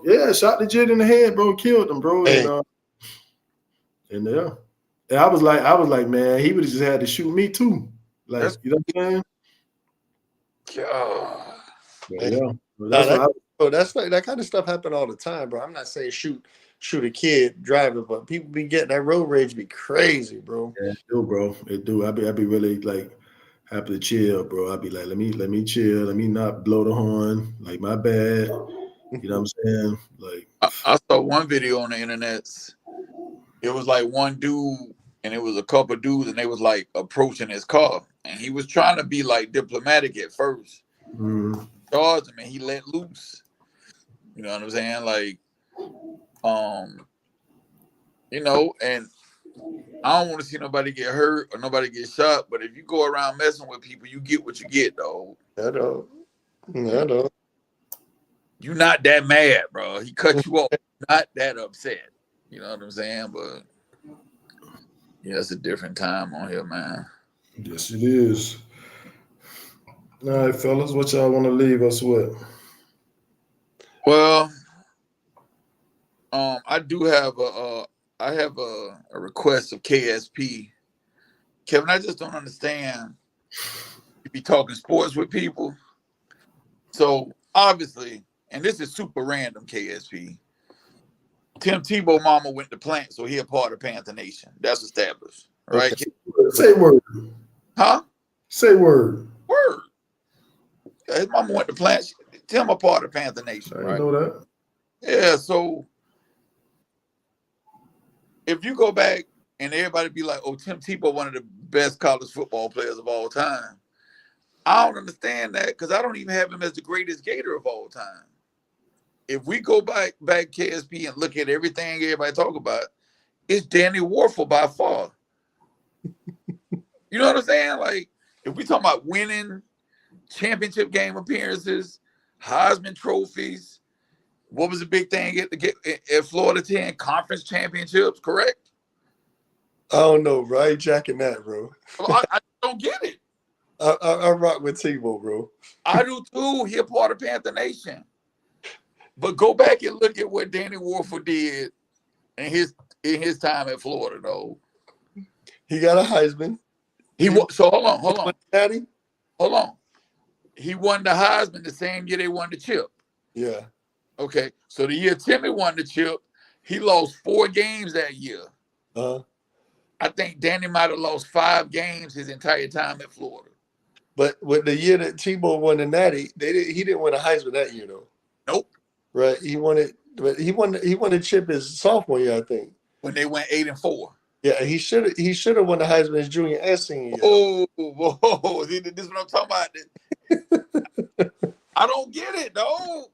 yeah, shot the jit in the head, bro. Killed him, bro. Hey. And I was like, man, he would have just had to shoot me too. Like, you know what I'm saying? God. Yeah. That's like that kind of stuff happen all the time, bro. I'm not saying shoot a kid driving, but people be getting that road rage be crazy, bro. Yeah, it do, bro. It do. I be really like happy to chill, bro. I be like, let me chill. Let me not blow the horn. Like, my bad. You know what I'm saying? Like, I saw one video on the internet. It was like one dude, and it was a couple dudes, and they was like approaching his car, and he was trying to be like diplomatic at first. Charged him, and he let loose. You know what I'm saying? Like, and I don't want to see nobody get hurt or nobody get shot, but if you go around messing with people, you get what you get, though. I know. You're not that mad, bro. He cut you off. Not that upset. You know what I'm saying? But yeah, it's a different time on here, man. yes, it is. All right, fellas, what y'all want to leave us with? Well, I do have a request of KSP. Kevin, I just don't understand. You be talking sports with people. So obviously, and this is super random, KSP. Tim Tebow mama went to Plant, so he a part of Panther Nation. That's established, right? Okay. Say word. Huh? Say word. Word. His mama went to Plant. Tim a part of Panther Nation, right? I know that. Yeah, so if you go back and everybody be like, oh, Tim Tebow, one of the best college football players of all time. I don't understand that because I don't even have him as the greatest Gator of all time. If we go back KSP and look at everything everybody talk about, it's Danny Warfel by far. You know what I'm saying? Like, if we talk about winning championship game appearances, Heisman trophies, what was the big thing at Florida 10? Conference championships, correct? I don't know, right? Jacking that, bro. I don't get it. I rock with Tebow, bro. I do too. He a part of Panther Nation. But go back and look at what Danny Warfel did in his time at Florida, though. He got a Heisman. So hold on. Daddy? Hold on. He won the Heisman the same year they won the chip. Yeah. Okay. So the year Timmy won the chip, he lost 4 games that year. I think Danny might have lost 5 games his entire time at Florida. But with the year that Tebow won the Natty, he didn't win a Heisman that year, though. Nope. Right. He won it, but he won the chip his sophomore year, I think. When they went 8-4. Yeah, he should have won the Heisman his junior and senior year. Oh, this is what I'm talking about. I don't get it, though.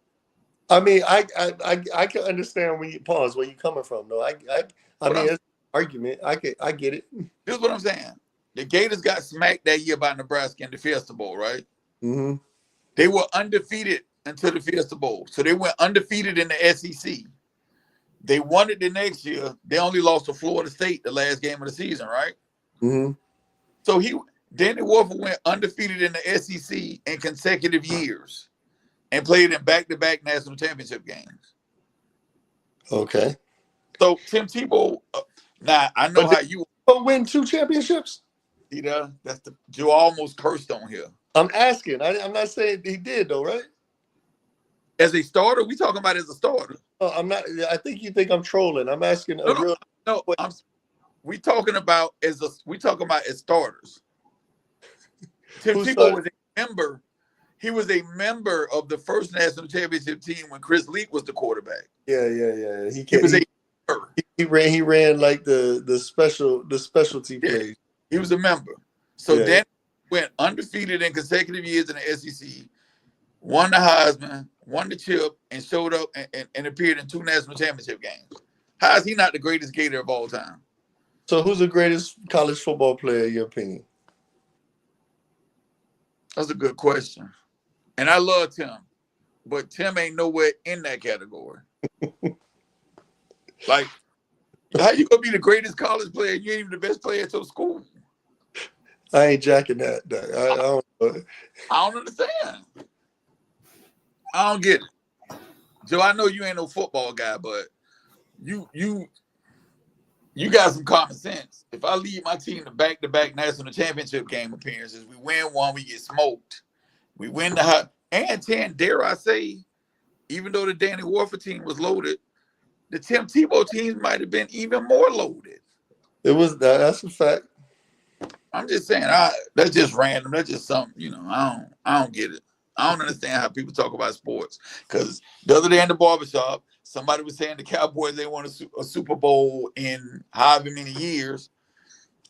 I mean, I can understand where you coming from, though. I mean, it's an argument. I get it. Here's what I'm saying. The Gators got smacked that year by Nebraska in the Fiesta Bowl, right? Mm-hmm. They were undefeated until the Fiesta Bowl. So they went undefeated in the SEC. They won it the next year. They only lost to Florida State the last game of the season, right? Mm-hmm. So Danny Warfel went undefeated in the SEC in consecutive years and played in back-to-back national championship games. Okay. So Tim Tebow, now I know how you win 2 championships. See that? That's the Joe almost cursed on here. I'm asking. I'm not saying he did though, right? As a starter, we talking about as a starter. I'm not. I think you think I'm trolling. I'm asking a real. No, we talking about as starters. Tim Tebow was a member. He was a member of the first national championship team when Chris Leak was the quarterback. Yeah. He ran like the specialty plays. He was a member. So then went undefeated in consecutive years in the SEC, won the Heisman, won the chip, and showed up and appeared in 2 national championship games. How is he not the greatest Gator of all time? So who's the greatest college football player in your opinion? That's a good question. And I love Tim, but Tim ain't nowhere in that category. Like, how you gonna be the greatest college player? You ain't even the best player at your school. I ain't jacking that. I don't know. I don't understand. I don't get it. Joe, I know you ain't no football guy, but you got some common sense. If I lead my team to back-to-back national championship game appearances, we win one, we get smoked. We win the hot and 10, dare I say, even though the Danny Warford team was loaded, the Tim Tebow teams might have been even more loaded. It was that's a fact. I'm just saying, that's just random. That's just something, I don't get it. I don't understand how people talk about sports. Because the other day in the barbershop, somebody was saying the Cowboys, they won a Super Bowl in however many years.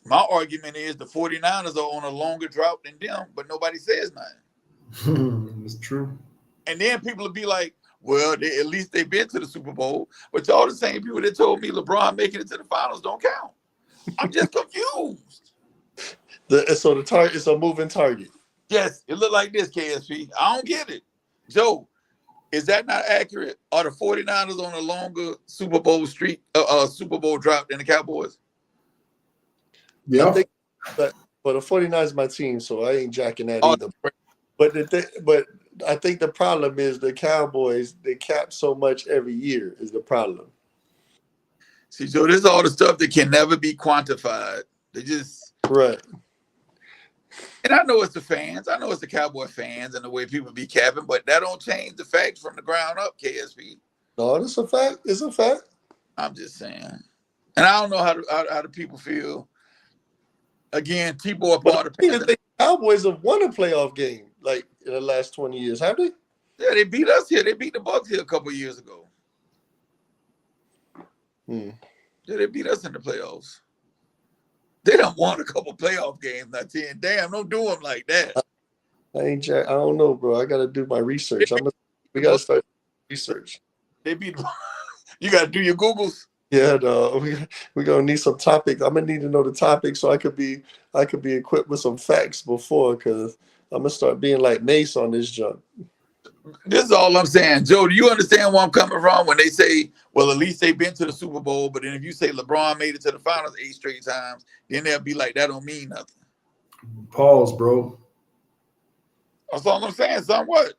My argument is the 49ers are on a longer drought than them, but nobody says nothing. It's true. And then people will be like, well, at least they've been to the Super Bowl. But y'all the same people that told me LeBron making it to the finals don't count. I'm just confused. So the target is a moving target. Yes, it looked like this, KSP. I don't get it. Joe, is that not accurate? Are the 49ers on a longer Super Bowl Super Bowl drought than the Cowboys? Yeah. I think but the 49ers is my team, so I ain't jacking that either. But I think the problem is the Cowboys, they cap so much every year is the problem. See, Joe, this is all the stuff that can never be quantified. They just right. And I know it's the fans. I know it's the Cowboy fans and the way people be capping, but that don't change the facts from the ground up, KSP. No, it's a fact. It's a fact. I'm just saying. And I don't know how the people feel. Again, Tebow part of the Cowboys have won a playoff game like in the last 20 years, have they? Yeah, they beat us here. They beat the Bucs here a couple of years ago. Yeah, they beat us in the playoffs. They done won a couple playoff games. Not 10. Damn, don't do them like that. I don't know, bro. I got to do my research. We got to start research. They beat. You got to do your Googles. Yeah, no, we gonna need some topics. I'm gonna need to know the topic so I could be equipped with some facts before, because I'm gonna start being like Mace on this junk. This is all I'm saying, Joe. Do you understand where I'm coming from when they say, well, at least they've been to the Super Bowl, but then if you say LeBron made it to the finals 8 straight times, then they'll be like, that don't mean nothing. Pause, bro. That's all I'm saying, son. What?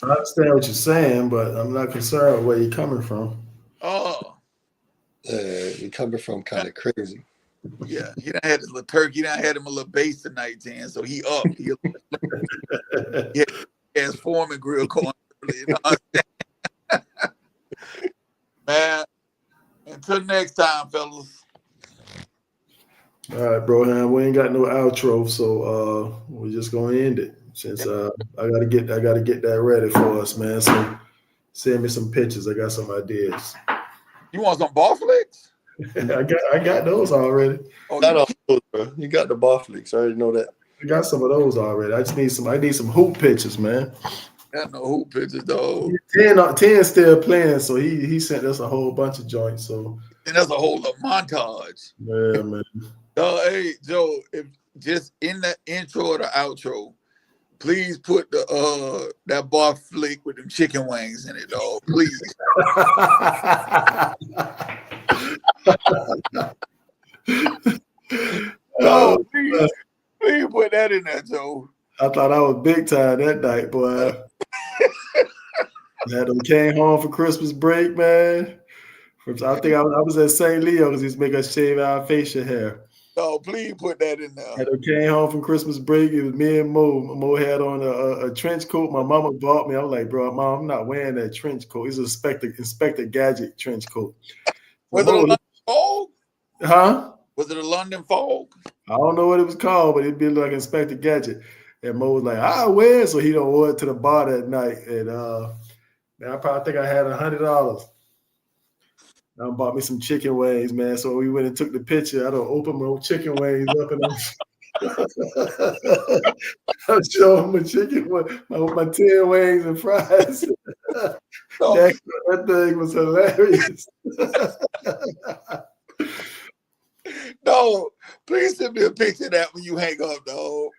I understand what you're saying, but I'm not concerned with where you're coming from. Oh. You're coming from kind of crazy. Yeah, he done had his little turkey. He done had him a little bass tonight, 10, so he up. He has Foreman grill corn. You know what I'm saying? Man, until next time, fellas. All right, bro. We ain't got no outro, so we're just gonna end it. Since I gotta get that ready for us, man. So send me some pictures. I got some ideas. You want some ball flicks? I got those already. Oh, not all those, bro. You got the ball flicks. I already know that. I got some of those already. I need some hoop pictures, man. Got no hoop pictures, though. 10 still playing, so he sent us a whole bunch of joints. So and that's a whole montage. Yeah, man. Hey, Joe, if just in the intro or the outro, please put the that bar flick with them chicken wings in it, dog. Please. No, please put that in there, Joe. I thought I was big time that night, boy. Had them came home for Christmas break, man. I think I was at St. Leo because he's making us shave our facial hair. Oh, please put that in there. And I came home from Christmas break. It was me and Mo. Mo had on a trench coat. My mama bought me. I was like, bro, Mom, I'm not wearing that trench coat. It's an Inspector Gadget trench coat. Was it a London fog? Huh? Was it a London fog? I don't know what it was called, but it'd be like Inspector Gadget. And Mo was like, I wear it. So he don't wear it to the bar that night. And man, I probably think I had $100. I bought me some chicken wings, man. So we went and took the picture. I don't open my chicken wings up and I'm showing my chicken, my 10 wings and fries. That thing was hilarious. No, please send me a picture of that when you hang up, dog.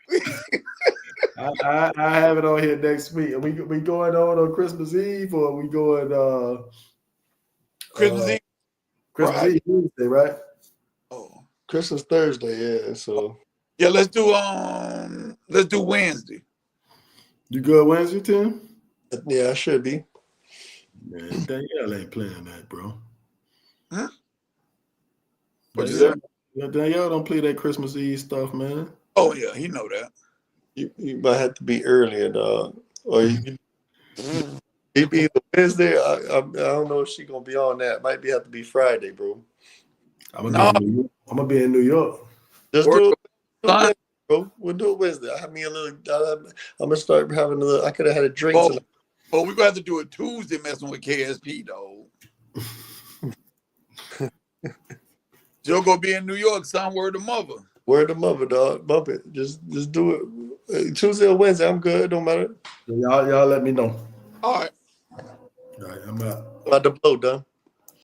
I have it on here next week. Are we going on Christmas Eve or are we going Christmas Eve? Christmas Eve Wednesday, right? Oh, Christmas Thursday, yeah. So yeah, let's do Wednesday. You good Wednesday, Tim? Yeah, I should be. Man, Danielle ain't playing that, bro. Huh? What you say? Danielle don't play that Christmas Eve stuff, man. Oh yeah, he know that. You might have to be earlier, dog. Or you be either Wednesday. I don't know if she's gonna be on that. Might have to be Friday, bro. I'm gonna be in New York. Just do it, bro. We'll do it Wednesday. I have me a little. I'm gonna start having a little. I could have had a drink. But we're gonna have to do it Tuesday, messing with KSP, dog. Joe gonna be in New York. Son, word to mother. Word to mother, dog. Bump it. Just do it. Tuesday or Wednesday. I'm good. Don't matter. Y'all let me know. All right. All right, I'm out. About to blow, done.